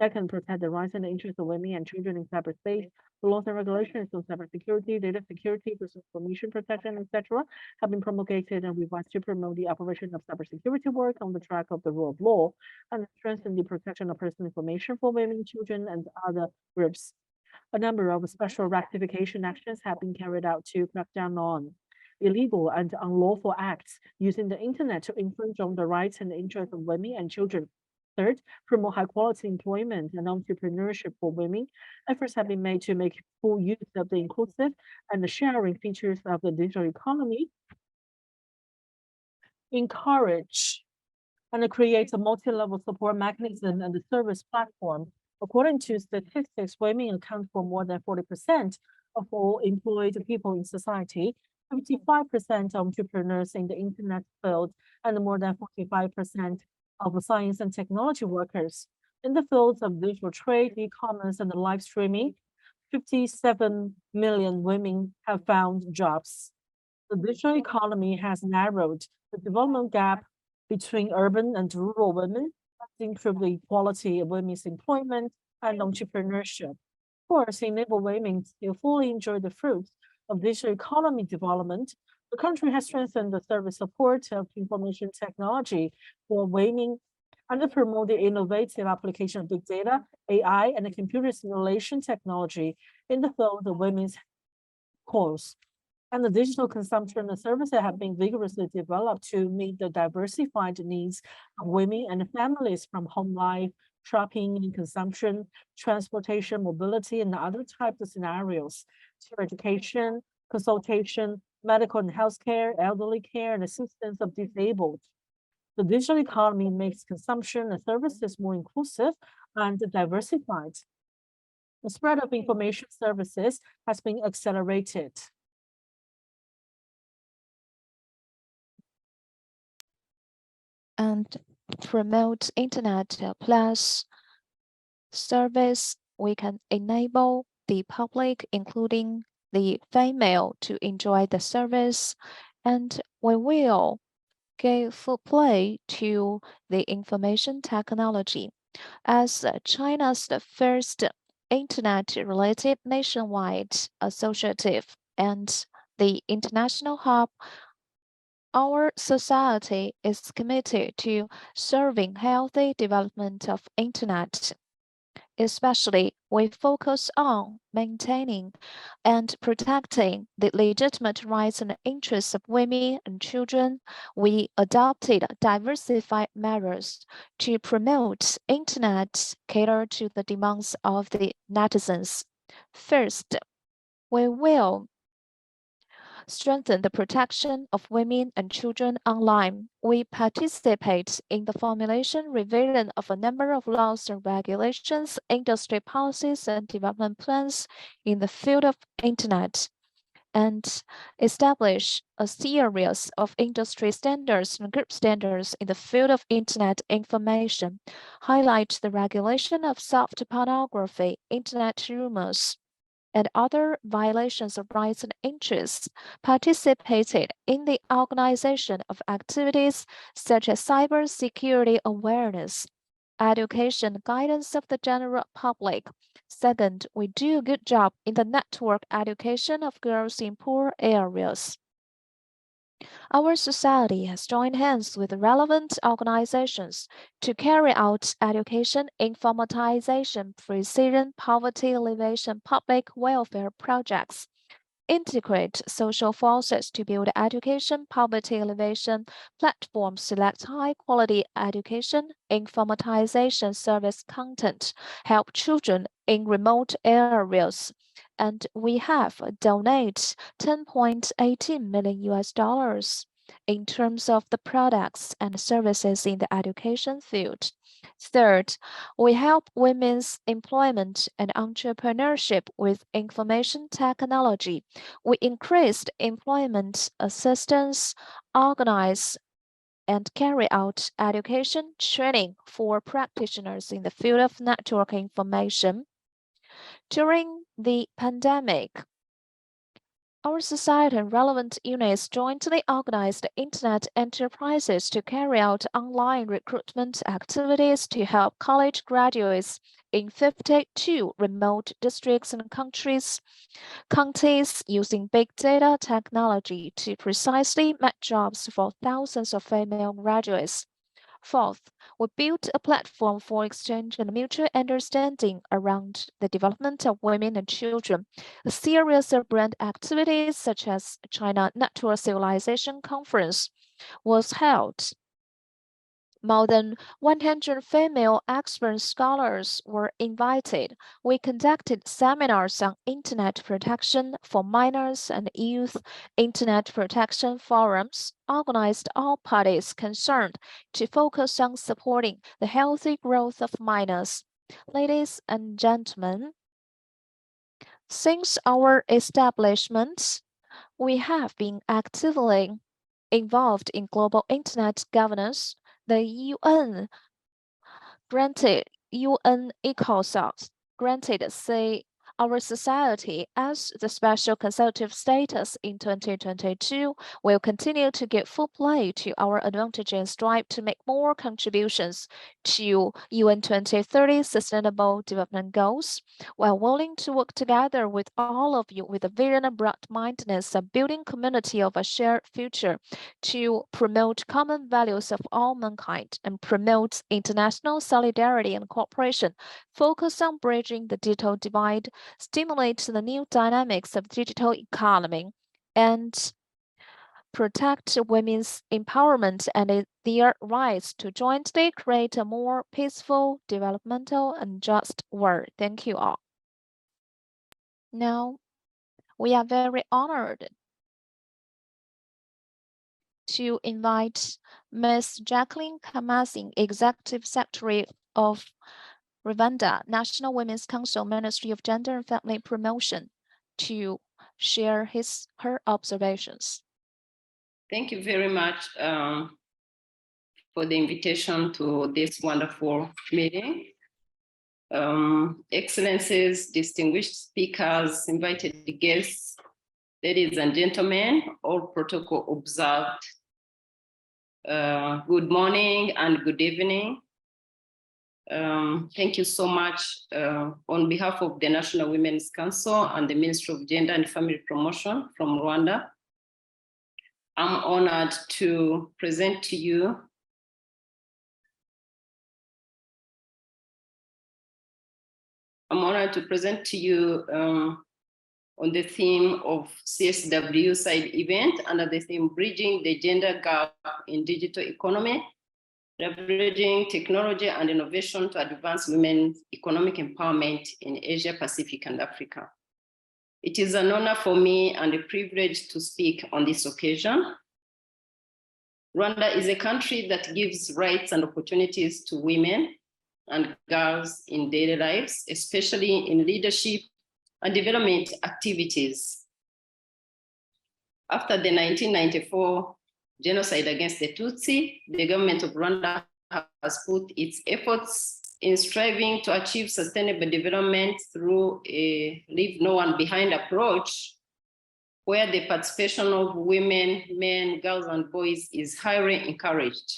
Second, protect the rights and the interests of women and children in cyberspace. The laws and regulations on cybersecurity, data security, personal information protection, etc., have been promulgated and revised to promote the operation of cybersecurity work on the track of the rule of law and strengthen the protection of personal information for women, children, and other groups. A number of special rectification actions have been carried out to crack down on illegal and unlawful acts using the internet to infringe on the rights and the interests of women and children. Third, promote high-quality employment and entrepreneurship for women. Efforts have been made to make full use of the inclusive and the sharing features of the digital economy. Encourage and create a multi-level support mechanism and the service platform. According to statistics, women account for more than 40% of all employed people in society, 55% entrepreneurs in the internet field, and more than 45% of science and technology workers. In the fields of digital trade, e-commerce, and live streaming, 57 million women have found jobs. The digital economy has narrowed the development gap between urban and rural women, improved the equality of women's employment and entrepreneurship. Of course, enable women to fully enjoy the fruits of digital economy development. The country has strengthened the service support of information technology for women and promote the innovative application of big data, AI, and the computer simulation technology in the field of women's cause. And the digital consumption and services have been vigorously developed to meet the diversified needs of women and families from home life, shopping and consumption, transportation, mobility, and other types of scenarios to education, consultation, medical and healthcare, elderly care, and assistance of disabled. The digital economy makes consumption and services more inclusive and diversified. The spread of information services has been accelerated. and promote Internet Plus service. We can enable the public, including the female, to enjoy the service, and we will give full play to the information technology. As China's first Internet-related nationwide associative and the international hub, our society is committed to serving healthy development of Internet. Especially, we focus on maintaining and protecting the legitimate rights and interests of women and children. We adopted diversified measures to promote Internet cater to the demands of the netizens. First, we will strengthen the protection of women and children online. We participate in the formulation, revision of a number of laws and regulations, industry policies, and development plans in the field of Internet, and establish a series of industry standards and group standards in the field of Internet information, highlight the regulation of soft pornography, Internet rumors, and other violations of rights and interests, participated in the organization of activities such as cybersecurity awareness, education guidance of the general public. Second, we do a good job in the network education of girls in poor areas. Our society has joined hands with relevant organizations to carry out education, informatization, precision, poverty alleviation, public welfare projects, integrate social forces to build education, poverty alleviation platforms, select high-quality education, informatization service content, help children in remote areas, and we have donated 10.18 million US dollars in terms of the products and services in the education field. Third, we help women's employment and entrepreneurship with information technology. We increased employment assistance, organize and carry out education training for practitioners in the field of network information. During the pandemic, our society and relevant units jointly organized Internet enterprises to carry out online recruitment activities to help college graduates in 52 remote districts and counties using big data technology to precisely match jobs for thousands of female graduates. Fourth, we built a platform for exchange and mutual understanding around the development of women and children. A series of brand activities such as China Natural Civilization Conference was held. More than 100 female expert scholars were invited. We conducted seminars on Internet protection for minors and youth, Internet protection forums, organized all parties concerned to focus on supporting the healthy growth of minors. Ladies and gentlemen, since our establishment, we have been actively involved in global Internet governance. The UN granted ECOSOC granted our society as the special consultative status in 2022 will continue to give full play to our advantage and strive to make more contributions to UN 2030 Sustainable Development Goals, while willing to work together with all of you with a vision and broad-mindedness of building community of a shared future to promote common values of all mankind and promote international solidarity and cooperation, focus on bridging the digital divide, stimulate the new dynamics of digital economy, and protect women's empowerment and their rights to jointly create a more peaceful, developmental, and just world. Thank you all. Now, we are very honored to invite Ms. Jacqueline Kamazin, Executive Secretary of Rwanda National Women's Council Ministry of Gender and Family Promotion, to share her observations. Thank you very much for the invitation to this wonderful meeting. Excellencies, distinguished speakers, invited guests, ladies and gentlemen, all protocol observed. Good morning and good evening. Thank you so much on behalf of the National Women's Council and the Ministry of Gender and Family Promotion from Rwanda. I'm honored to present to you on the theme of CSW side event under the theme Bridging the Gender Gap in Digital Economy, Leveraging Technology and Innovation to Advance Women's Economic Empowerment in Asia, Pacific, and Africa. It is an honor for me and a privilege to speak on this occasion. Rwanda is a country that gives rights and opportunities to women and girls in daily lives, especially in leadership and development activities. After the 1994 genocide against the Tutsi, the government of Rwanda has put its efforts in striving to achieve sustainable development through a leave no one behind approach, where the participation of women, men, girls, and boys is highly encouraged.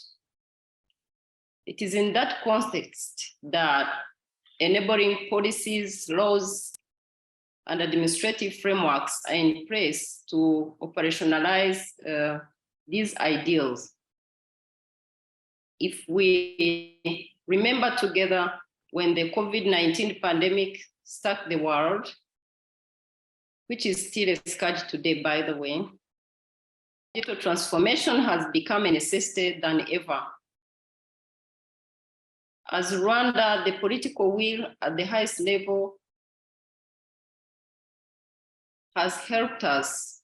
It is in that context that enabling policies, laws, and administrative frameworks are in place to operationalize these ideals. If we remember together when the COVID-19 pandemic struck the world, which is still a scourge today, by the way, digital transformation has become a necessity than ever. As Rwanda, the political will at the highest level has helped us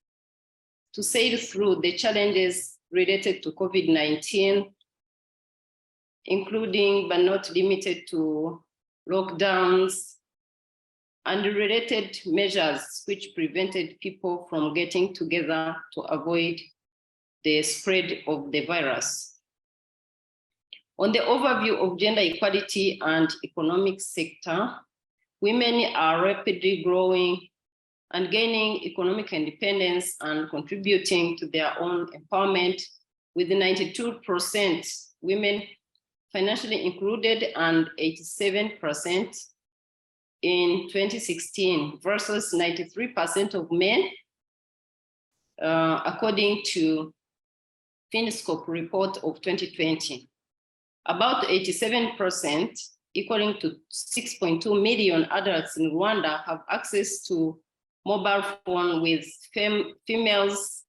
to sail through the challenges related to COVID-19, including but not limited to lockdowns and related measures which prevented people from getting together to avoid the spread of the virus. On the overview of gender equality and economic sector, women are rapidly growing and gaining economic independence and contributing to their own empowerment, with 92% women financially included and 87% in 2016 versus 93% of men, according to Finscope report of 2020. About 87%, equaling to 6.2 million adults in Rwanda, have access to mobile phone, with females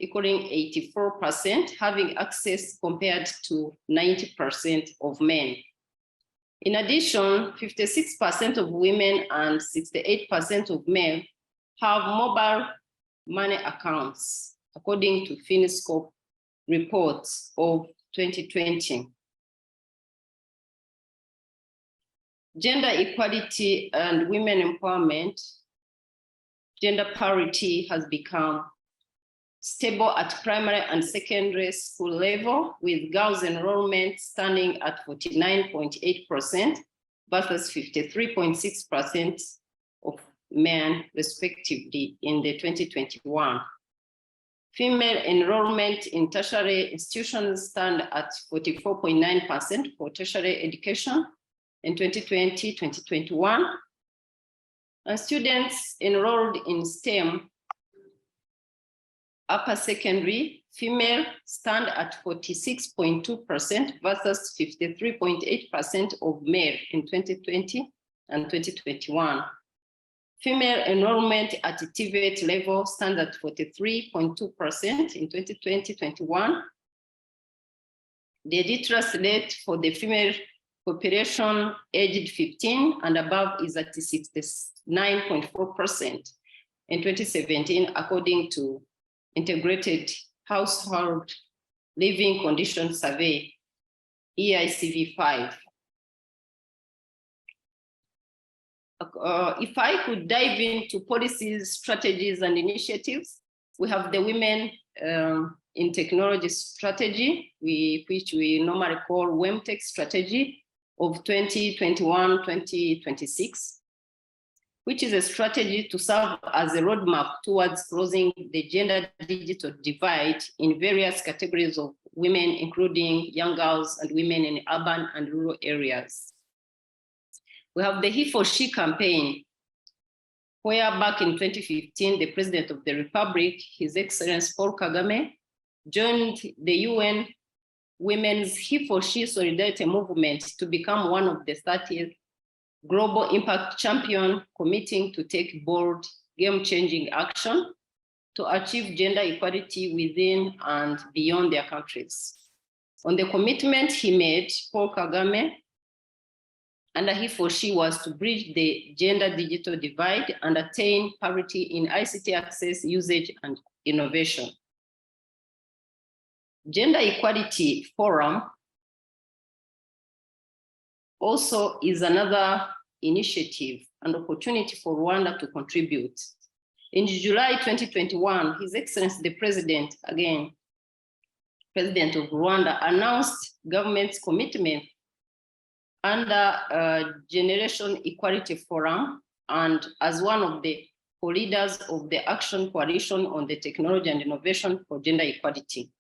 equaling 84% having access compared to 90% of men. In addition, 56% of women and 68% of men have mobile money accounts, according to Finscope reports of 2020. Gender equality and women empowerment, gender parity has become stable at primary and secondary school level, with girls' enrollment standing at 49.8% versus 53.6% of men, respectively, in the 2021. Female enrollment in tertiary institutions stand at 44.9% for tertiary education in 2020-2021. And students enrolled in STEM upper secondary, female stand at 46.2% versus 53.8% of male in 2020 and 2021. Female enrollment at TVET level stands at 43.2% in 2020-21. The literacy rate for the female population aged 15 and above is at 69.4% in 2017, according to Integrated Household Living Conditions Survey, EICV5. If I could dive into policies, strategies, and initiatives, we have the Women in technology strategy, which we normally call WEMTech strategy of 2021-2026, which is a strategy to serve as a roadmap towards closing the gender digital divide in various categories of women, including young girls and women in urban and rural areas. We have the He for She campaign, where back in 2015, the President of the Republic, His Excellency Paul Kagame, joined the UN Women's He for She Solidarity Movement to become one of the 30th Global Impact Champion, committing to take bold, game-changing action to achieve gender equality within and beyond their countries. On the commitment he made, Paul Kagame, under He for She, was to bridge the gender digital divide and attain parity in ICT access, usage, and innovation. Gender Equality Forum also is another initiative and opportunity for Rwanda to contribute. In July 2021, His Excellency the President, again, President of Rwanda, announced government's commitment under Generation Equality Forum and as one of the co-leaders of the Action Coalition on the Technology and Innovation for Gender Equality.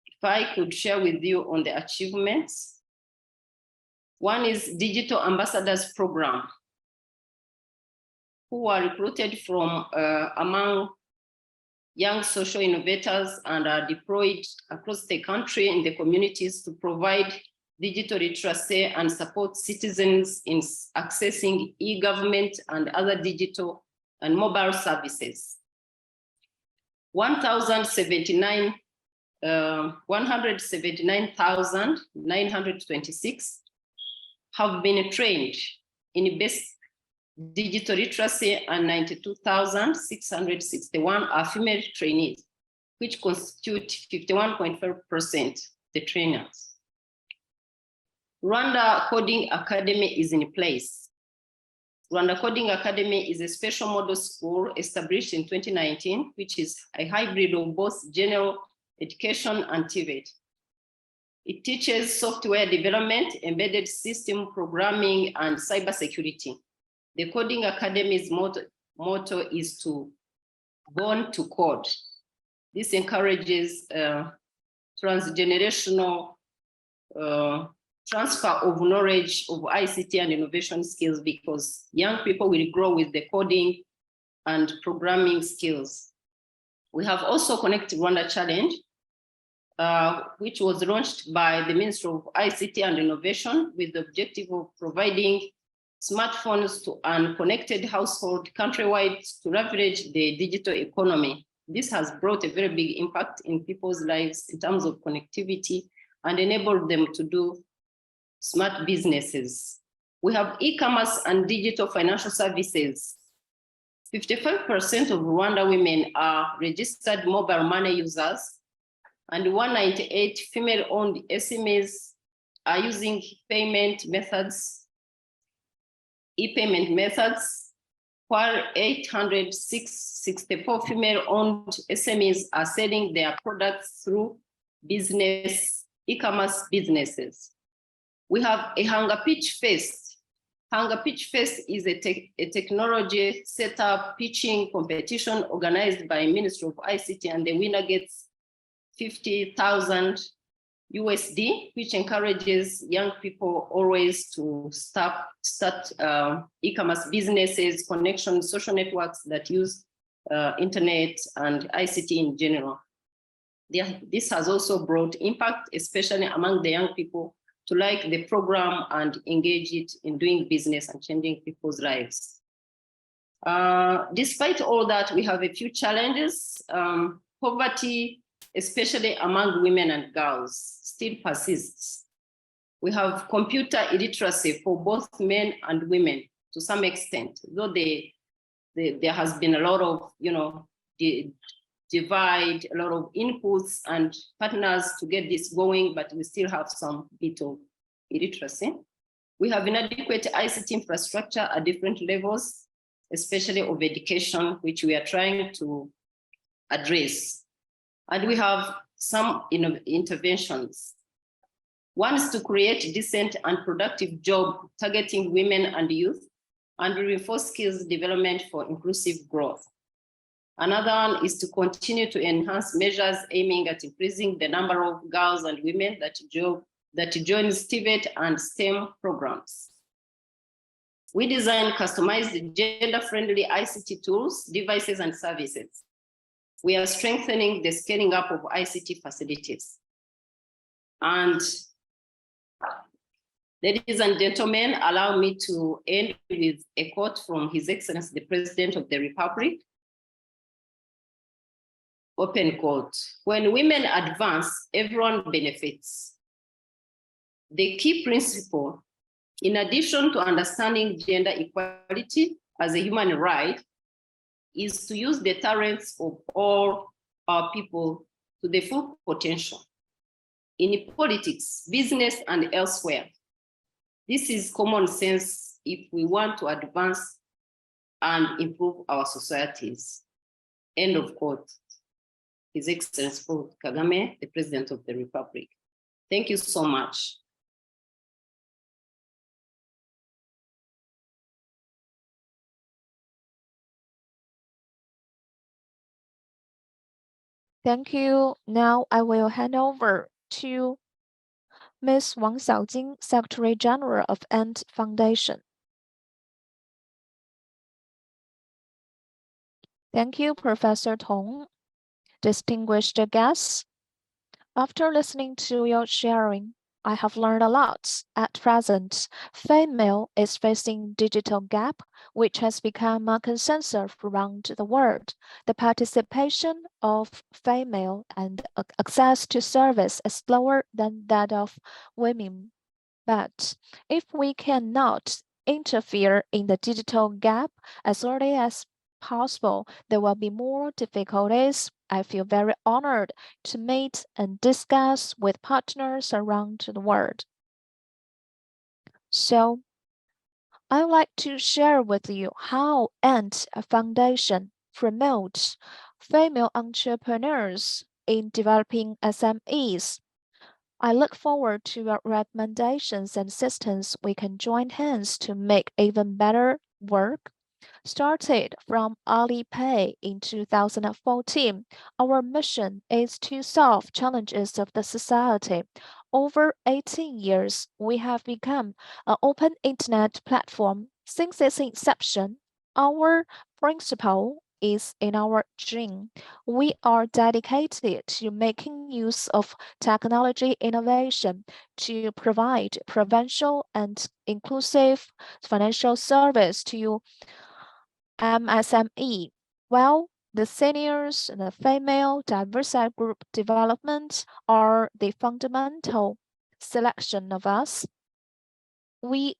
If I could share with you on the achievements. One is Digital Ambassadors Program, who are recruited from among young social innovators and are deployed across the country in the communities to provide digital literacy and support citizens in accessing e-government and other digital and mobile services. 179,926 have been trained in basic digital literacy and 92,661 are female trainees, which constitute 51.4% the trainers. Rwanda Coding Academy is in place. Rwanda Coding Academy is a special model school established in 2019, which is a hybrid of both general education and TVET. It teaches software development, embedded system programming, and cybersecurity. The Coding Academy's motto is to born to code. This encourages transgenerational transfer of knowledge of ICT and innovation skills, because young people will grow with the coding and programming skills. We have also Connect Rwanda Challenge, which was launched by the Ministry of ICT and Innovation with the objective of providing smartphones to unconnected households countrywide to leverage the digital economy. This has brought a very big impact in people's lives in terms of connectivity and enabled them to do smart businesses. We have e-commerce and digital financial services. 55% of Rwanda women are registered mobile money users, and 198 female-owned SMEs are using payment methods, e-payment methods, while 864 female-owned SMEs are selling their products through e-commerce businesses. We have a Hunger Pitch Fest. Hunger Pitch Fest is a technology setup pitching competition organized by Ministry of ICT, and the winner gets $50,000 USD, which encourages young people always to start e-commerce businesses, connections, social networks that use internet and ICT in general. This has also brought impact, especially among the young people, to like the program and engage it in doing business and changing people's lives. Despite all that, we have a few challenges. Poverty, especially among women and girls, still persists. We have computer illiteracy for both men and women to some extent, though there has been a lot of, divide, a lot of inputs and partners to get this going, but we still have some bit of illiteracy. We have inadequate ICT infrastructure at different levels, especially of education, which we are trying to address. And we have some interventions. One is to create decent and productive job targeting women and youth and reinforce skills development for inclusive growth. Another one is to continue to enhance measures aiming at increasing the number of girls and women that join TVET and STEM programs. We design customized gender-friendly ICT tools, devices, and services. We are strengthening the scaling up of ICT facilities. And ladies and gentlemen, allow me to end with a quote from His Excellency, the President of the Republic. Open quote, "When women advance, everyone benefits." The key principle, in addition to understanding gender equality as a human right, is to use the talents of all our people to the full potential in politics, business, and elsewhere. This is common sense if we want to advance and improve our societies. End of quote. His Excellency Paul Kagame, the President of the Republic. Thank you so much. Thank you. Now I will hand over to Ms. Wang Xiaojing, Secretary General of Ant Foundation. Thank you, Professor Tong. Distinguished guests, after listening to your sharing, I have learned a lot. At present, female is facing digital gap, which has become a consensus around the world. The participation of female and access to service is lower than that of women. But if we cannot interfere in the digital gap as early as possible, there will be more difficulties. I feel very honored to meet and discuss with partners around the world. So, I would like to share with you how Ant Foundation promotes female entrepreneurs in developing SMEs. I look forward to your recommendations and assistance. We can join hands to make even better work. Started from Alipay in 2014, our mission is to solve challenges of the society. Over 18 years, we have become an open internet platform. Since its inception, our principle is in our gene. We are dedicated to making use of technology innovation to provide provincial and inclusive financial service to MSME. Well, the seniors and the female diversity group development are the fundamental selection of us. We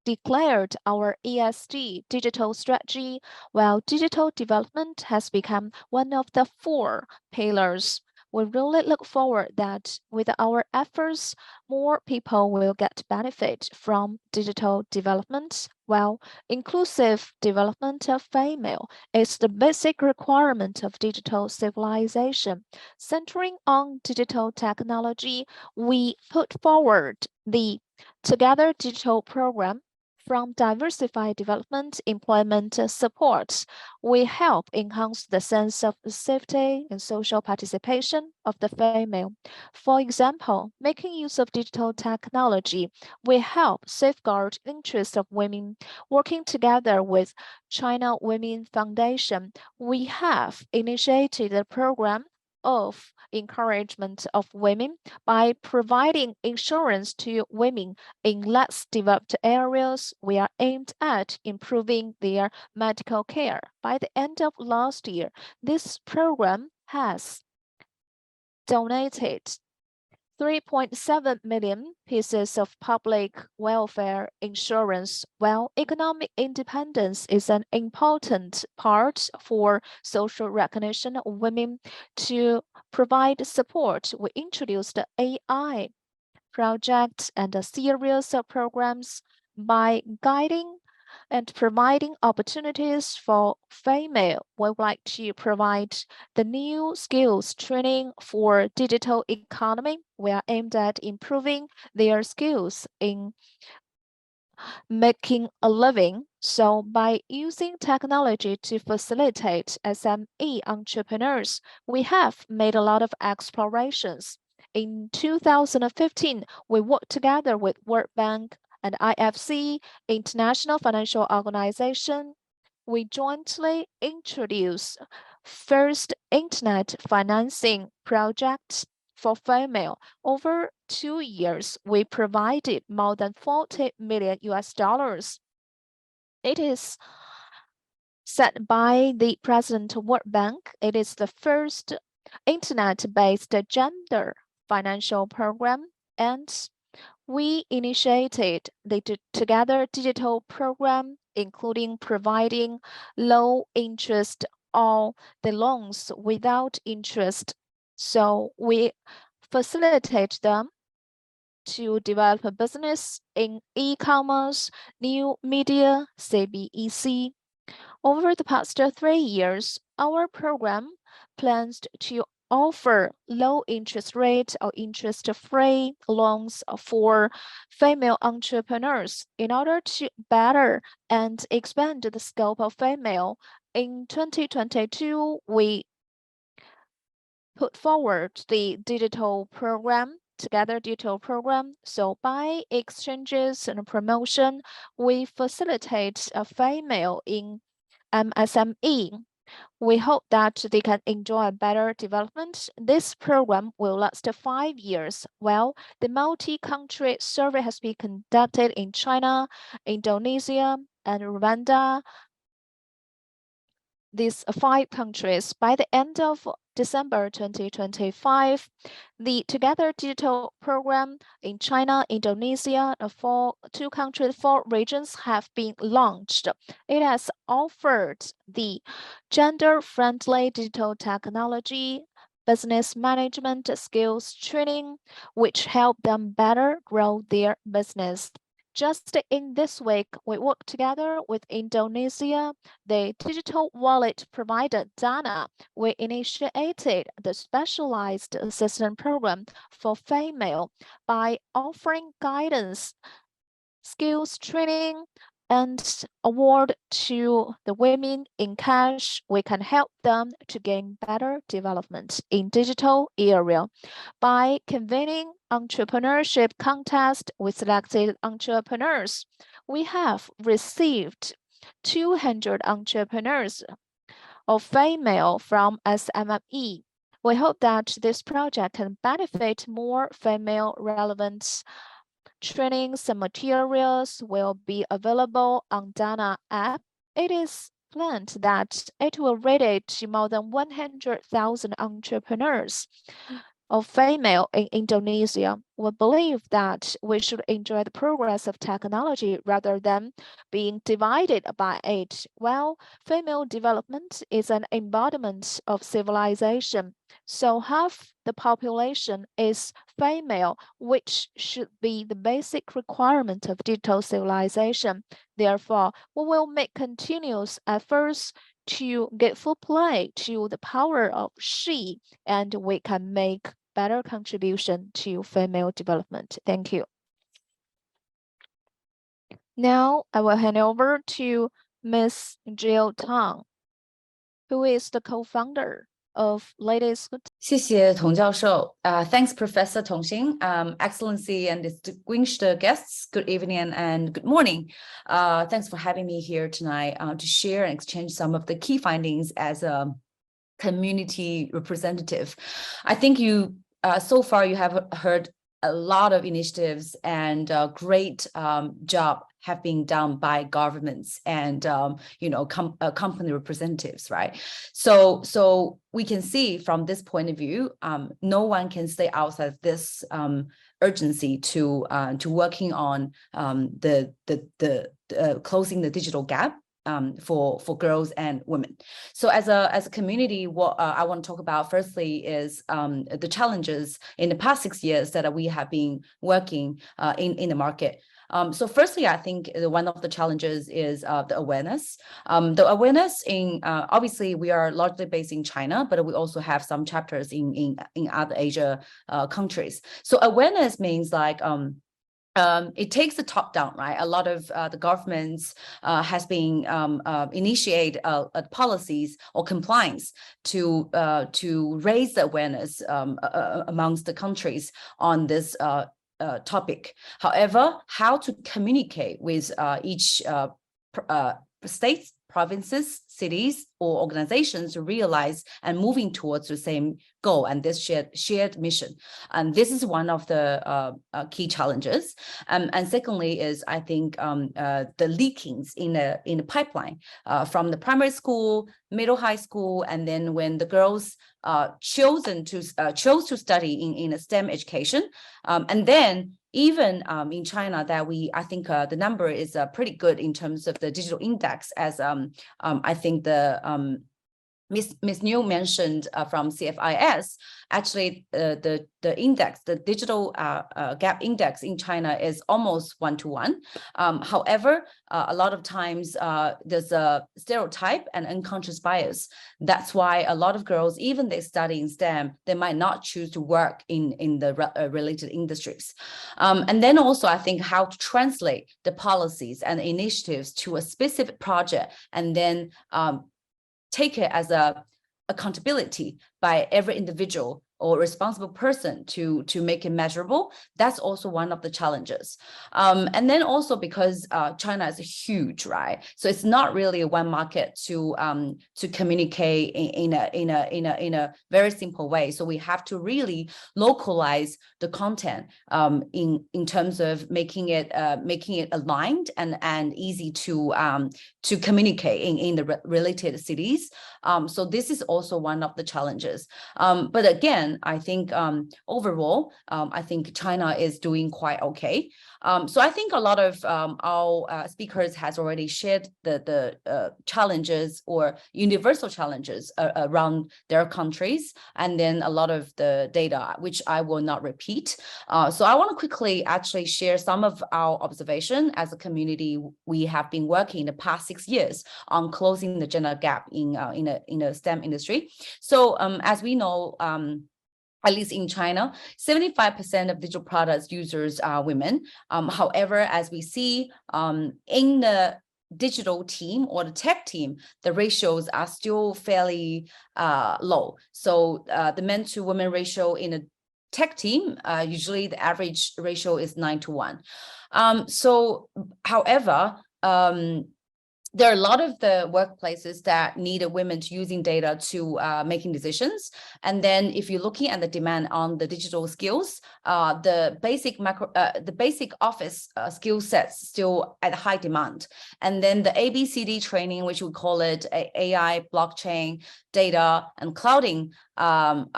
declared our ESG digital strategy, while digital development has become one of the 4 pillars. We really look forward that with our efforts, more people will get benefit from digital development, while inclusive development of female is the basic requirement of digital civilization. Centering on digital technology, we put forward the Together Digital Program. From diversified development employment support, we help enhance the sense of safety and social participation of the female. For example, making use of digital technology, we help safeguard interests of women. Working together with China Women Foundation, we have initiated a program of encouragement of women by providing insurance to women in less developed areas. We are aimed at improving their medical care. By the end of last year, this program has donated 3.7 million pieces of public welfare insurance. While economic independence is an important part for social recognition of women, to provide support, we introduced the AI project and a series of programs by guiding and providing opportunities for female. We would like to provide the new skills training for digital economy. We are aimed at improving their skills in making a living. So by using technology to facilitate SME entrepreneurs, we have made a lot of explorations. In 2015, we worked together with World Bank and IFC, International Financial Organization. We jointly introduced first internet financing project for female. Over 2 years, we provided more than 40 million US dollars. It is set by the President of World Bank. It is the first internet-based gender financial program, and we initiated the Together digital program, including providing low interest or the loans without interest. So we facilitate them to develop a business in e-commerce, new media, CBEC. Over the past 3 years, our program plans to offer low interest rate or interest-free loans for female entrepreneurs in order to better and expand the scope of female. In 2022, we put forward the digital program, Together digital program. So by exchanges and promotion, we facilitate a female in MSME. We hope that they can enjoy better development. This program will last 5 years. Well, the multi-country survey has been conducted in China, Indonesia, and Rwanda. These 5 countries. By the end of December 2025, the Together digital program in China, Indonesia, 4 regions have been launched. It has offered the gender-friendly digital technology, business management skills training, which help them better grow their business. Just in this week, we worked together with Indonesia, the digital wallet provider Dana. We initiated the specialized assistant program for female by offering guidance, skills training, and award to the women in cash. We can help them to gain better development in digital area. By convening entrepreneurship contest with selected entrepreneurs, we have received 200 entrepreneurs of female from SME. We hope that this project can benefit more female relevant trainings and materials will be available on Dana app. It is planned that it will reach more than 100,000 entrepreneurs of female in Indonesia. We believe that we should enjoy the progress of technology rather than being divided by it. Well, female development is an embodiment of civilization. So half the population is female, which should be the basic requirement of digital civilization. Therefore, we will make continuous efforts to give full play to the power of she, and we can make better contribution to female development. Thank you. Now I will hand over to Ms. Jill Tang, who is the co-founder of Ladies. 谢谢童教授. Thanks, Professor Tongxing. Excellency and distinguished guests, good evening and good morning. Thanks for having me here tonight to share and exchange some of the key findings as a community representative. I think so far you have heard a lot of initiatives and great job have been done by governments and company representatives, right? So we can see from this point of view, no one can stay outside of this urgency to working on the closing the digital gap for girls and women. So as a community, what I want to talk about firstly is the challenges in the past 6 years that we have been working in the market. So firstly, I think one of the challenges is the awareness. The awareness in, obviously we are largely based in China, but we also have some chapters in other Asia countries. So awareness means like, it takes the top down, right? A lot of the governments has been initiate policies or compliance to raise the awareness amongst the countries on this topic. However, how to communicate with each states, provinces, cities, or organizations to realize and moving towards the same goal and this shared mission. And this is one of the key challenges. And secondly is, I think, the leakings in the pipeline from the primary school, middle high school, and then when the girls chose to study in a STEM education, and then even in China, that I think the number is pretty good in terms of the digital index, as I think the Ms. New mentioned from CFIS. Actually, the index, the digital gap index in China is almost 1-to-1. However, a lot of times there's a stereotype and unconscious bias. That's why a lot of girls, even they study in STEM, they might not choose to work in the related industries. And then also, I think how to translate the policies and initiatives to a specific project, and then take it as a accountability by every individual or responsible person to make it measurable. That's also one of the challenges. And then also because China is huge, right? So it's not really a one market to communicate in a very simple way. So we have to really localize the content in terms of making it aligned and easy to communicate in the related cities. So this is also one of the challenges. But again, I think overall, I think China is doing quite okay. So I think a lot of our speakers has already shared the challenges or universal challenges around their countries, and then a lot of the data, which I will not repeat. So I want to quickly actually share some of our observation as a community. We have been working in the past 6 years on closing the gender gap in a STEM industry. So as we know, at least in China, 75% of digital products users are women. However, as we see in the digital team or the tech team, the ratios are still fairly low. So the men to women ratio in a tech team, usually the average ratio is 9-to-1. So, however, there are a lot of the workplaces that need women to using data to making decisions. And then if you're looking at the demand on the digital skills, the basic office skill sets still at high demand. And then the ABCD training, which we call it AI, blockchain, data, and clouding,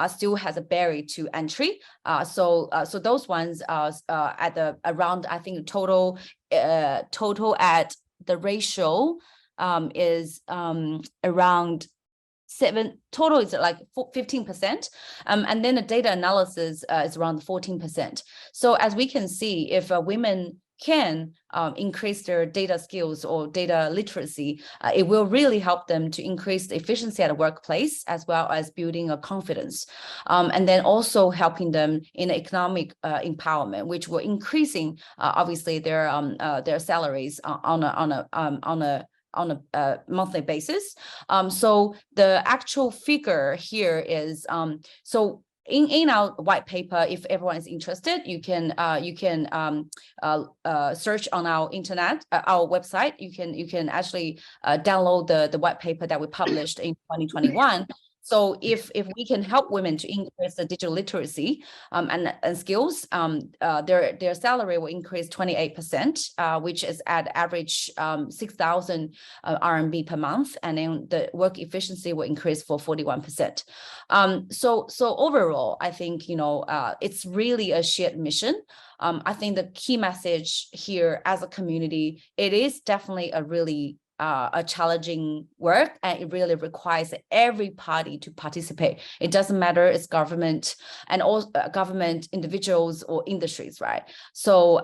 still has a barrier to entry. So those ones are at around, I think, total at the ratio is around 7, total is like 15%, and then the data analysis is around 14%. So as we can see, if women can increase their data skills or data literacy, it will really help them to increase the efficiency at the workplace, as well as building a confidence, and then also helping them in economic empowerment, which will increasing obviously their salaries on a monthly basis. So the actual figure here is so. In our white paper, if everyone is interested, you can search on our internet, our website. You can actually download the white paper that we published in 2021. So if we can help women to increase the digital literacy and skills, their salary will increase 28%, which is at average 6,000 RMB per month, and then the work efficiency will increase for 41%. So overall, I think it's really a shared mission. I think the key message here as a community, it is definitely a really a challenging work, and it really requires every party to participate. It doesn't matter it's government and all government, individuals, or industries, right? So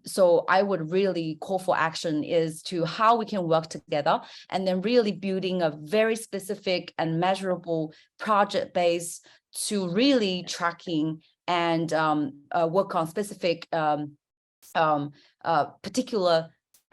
so I would really call for action is to how we can work together, and then really building a very specific and measurable project base to really tracking and work on specific particular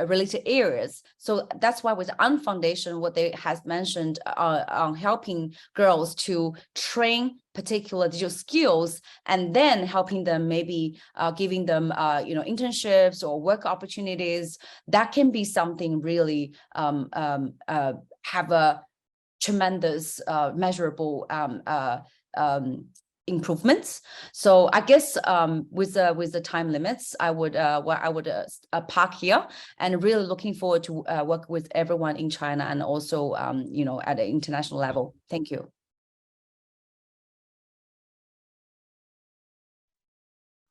related areas. So that's why with the Foundation, what they has mentioned on helping girls to train particular digital skills, and then helping them, maybe giving them internships or work opportunities, that can be something really have a tremendous measurable improvements. So I guess with the time limits, I would park here, and really looking forward to work with everyone in China, and also at the international level. Thank you.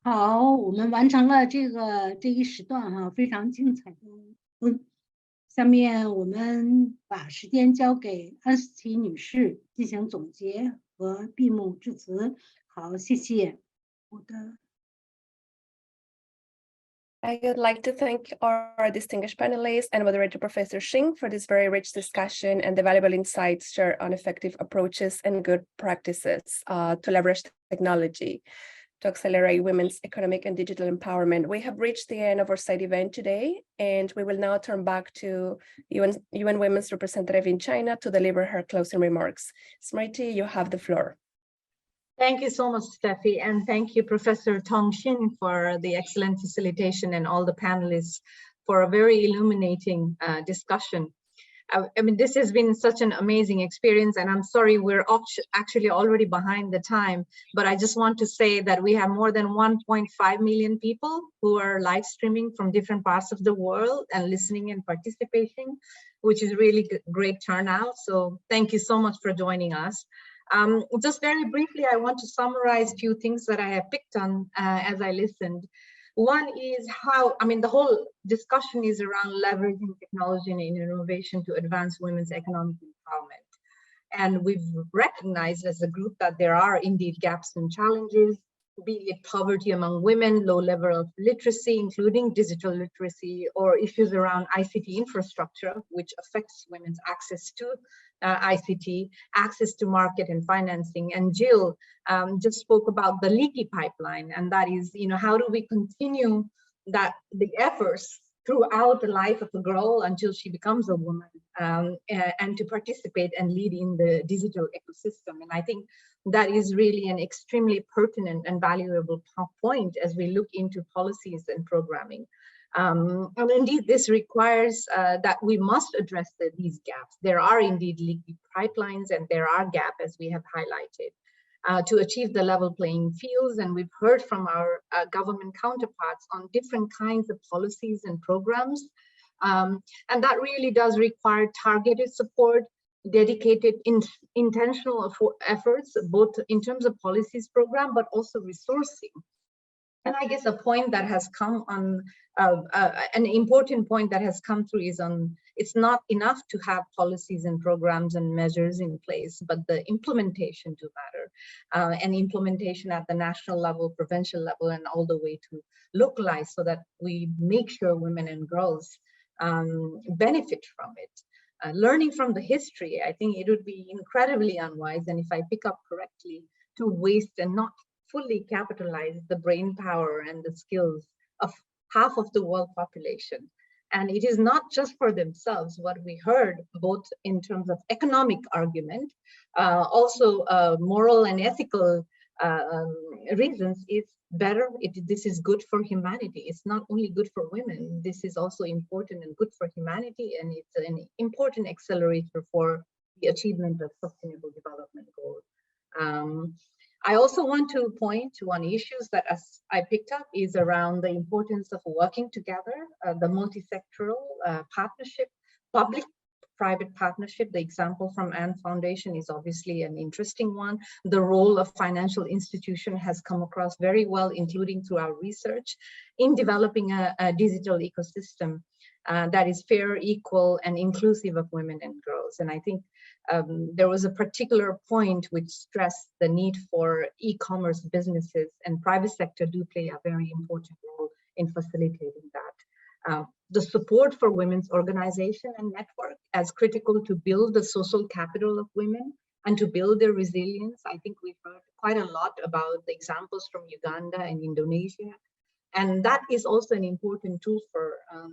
好，我们完成了这一时段哈，非常精彩的。下面我们把时间交给安思琪女士进行总结和闭幕致辞。好，谢谢。我的。 I would like to thank our distinguished panelists and moderator Professor Xing for this very rich discussion and the valuable insights shared on effective approaches and good practices to leverage technology to accelerate women's economic and digital empowerment. We have reached the end of our side event today, and we will now turn back to UN Women's representative in China to deliver her closing remarks. Smriti, you have the floor. Thank you so much, Steffi, and thank you, Professor Tong Xin, for the excellent facilitation, and all the panelists for a very illuminating discussion. I mean, this has been such an amazing experience, and I'm sorry we're actually already behind the time, but I just want to say that we have more than 1.5 million people who are live streaming from different parts of the world and listening and participating, which is really great turnout. So thank you so much for joining us. Just very briefly, I want to summarize a few things that I have picked on as I listened. One is how, I mean, the whole discussion is around leveraging technology and innovation to advance women's economic empowerment. And we've recognized as a group that there are indeed gaps and challenges, be it poverty among women, low level of literacy, including digital literacy, or issues around ICT infrastructure, which affects women's access to ICT, access to market and financing. And Jill just spoke about the leaky pipeline, and that is, how do we continue the efforts throughout the life of a girl until she becomes a woman, and to participate and lead in the digital ecosystem. And I think that is really an extremely pertinent and valuable point as we look into policies and programming. And indeed, this requires that we must address these gaps. There are indeed leaky pipelines, and there are gaps, as we have highlighted, to achieve the level playing fields. And we've heard from our government counterparts on different kinds of policies and programs. And that really does require targeted support, dedicated intentional efforts, both in terms of policies program, but also resourcing. And I guess a point that has come on, an important point that has come through is it's not enough to have policies and programs and measures in place, but the implementation do matter. And implementation at the national level, provincial level, and all the way to localized, so that we make sure women and girls benefit from it. Learning from the history, I think it would be incredibly unwise, and if I pick up correctly, to waste and not fully capitalize the brain power and the skills of half of the world population. And it is not just for themselves. What we heard, both in terms of economic argument, also moral and ethical reasons, is better. This is good for humanity. It's not only good for women. This is also important and good for humanity, and it's an important accelerator for the achievement of sustainable development goals. I also want to point to one issues that, as I picked up, is around the importance of working together, the multi-sectoral partnership, public-private partnership. The example from Anne Foundation is obviously an interesting one. The role of financial institution has come across very well, including through our research, in developing a digital ecosystem that is fair, equal, and inclusive of women and girls. And I think there was a particular point which stressed the need for e-commerce businesses, and private sector do play a very important role in facilitating that. The support for women's organization and network as critical to build the social capital of women and to build their resilience. I think we've heard quite a lot about the examples from Uganda and Indonesia. And that is also an important tool for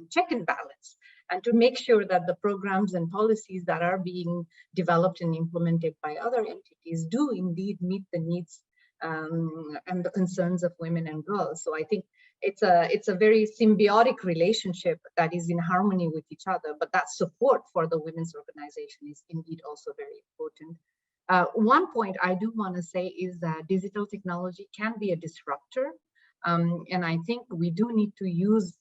check and balance, and to make sure that the programs and policies that are being developed and implemented by other entities do indeed meet the needs and the concerns of women and girls. So I think it's a very symbiotic relationship that is in harmony with each other, but that support for the women's organization is indeed also very important. One point I do want to say is that digital technology can be a disruptor. And I think we do need to use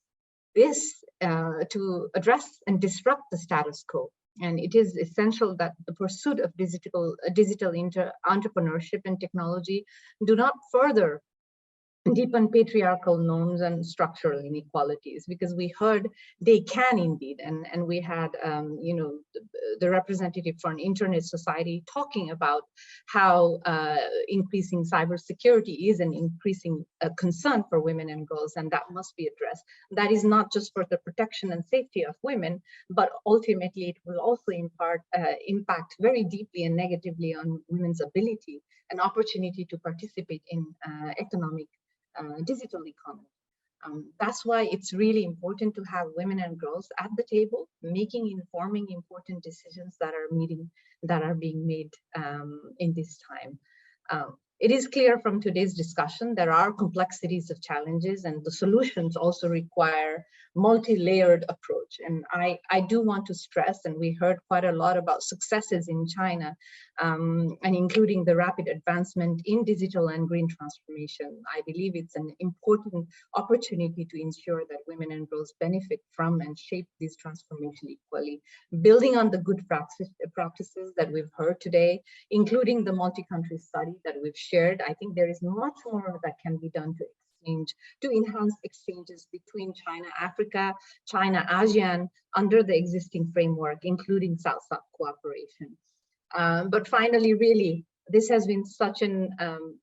this to address and disrupt the status quo. And it is essential that the pursuit of digital entrepreneurship and technology do not further deepen patriarchal norms and structural inequalities, because we heard they can indeed, and we had you know, the representative for an internet society talking about how increasing cybersecurity is an increasing concern for women and girls, and that must be addressed. That is not just for the protection and safety of women, but ultimately it will also impact very deeply and negatively on women's ability and opportunity to participate in economic digital economy. That's why it's really important to have women and girls at the table, informing important decisions that are being made in this time. It is clear from today's discussion there are complexities of challenges, and the solutions also require multi-layered approach. And I do want to stress, and we heard quite a lot about successes in China, and including the rapid advancement in digital and green transformation. I believe it's an important opportunity to ensure that women and girls benefit from and shape this transformation equally, building on the good practices that we've heard today, including the multi-country study that we've shared. I think there is much more that can be done to enhance exchanges between China, Africa, China, ASEAN under the existing framework, including South-South cooperation. But finally, really, this has been such an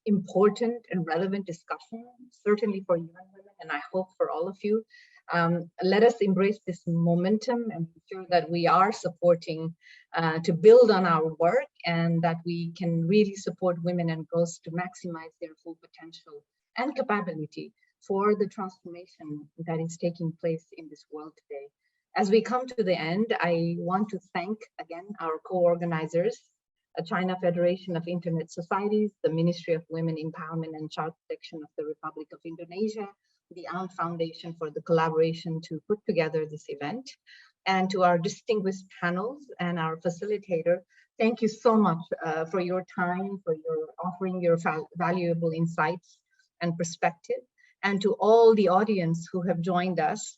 important and relevant discussion, certainly for young women, and I hope for all of you. Let us embrace this momentum and ensure that we are supporting to build on our work, and that we can really support women and girls to maximize their full potential and capability for the transformation that is taking place in this world today. As we come to the end, I want to thank again our co-organizers, China Federation of Internet Societies, the Ministry of Women Empowerment and Child Protection of the Republic of Indonesia, the Anne Foundation for the collaboration to put together this event, and to our distinguished panels and our facilitator. Thank you so much for your time, for your offering your valuable insights and perspective, and to all the audience who have joined us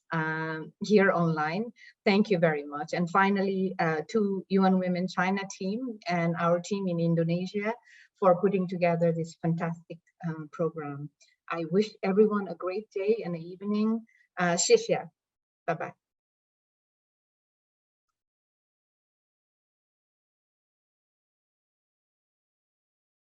here online. Thank you very much. And finally, to UN Women China team and our team in Indonesia for putting together this fantastic program. I wish everyone a great day and an evening. 谢谢. Bye-bye.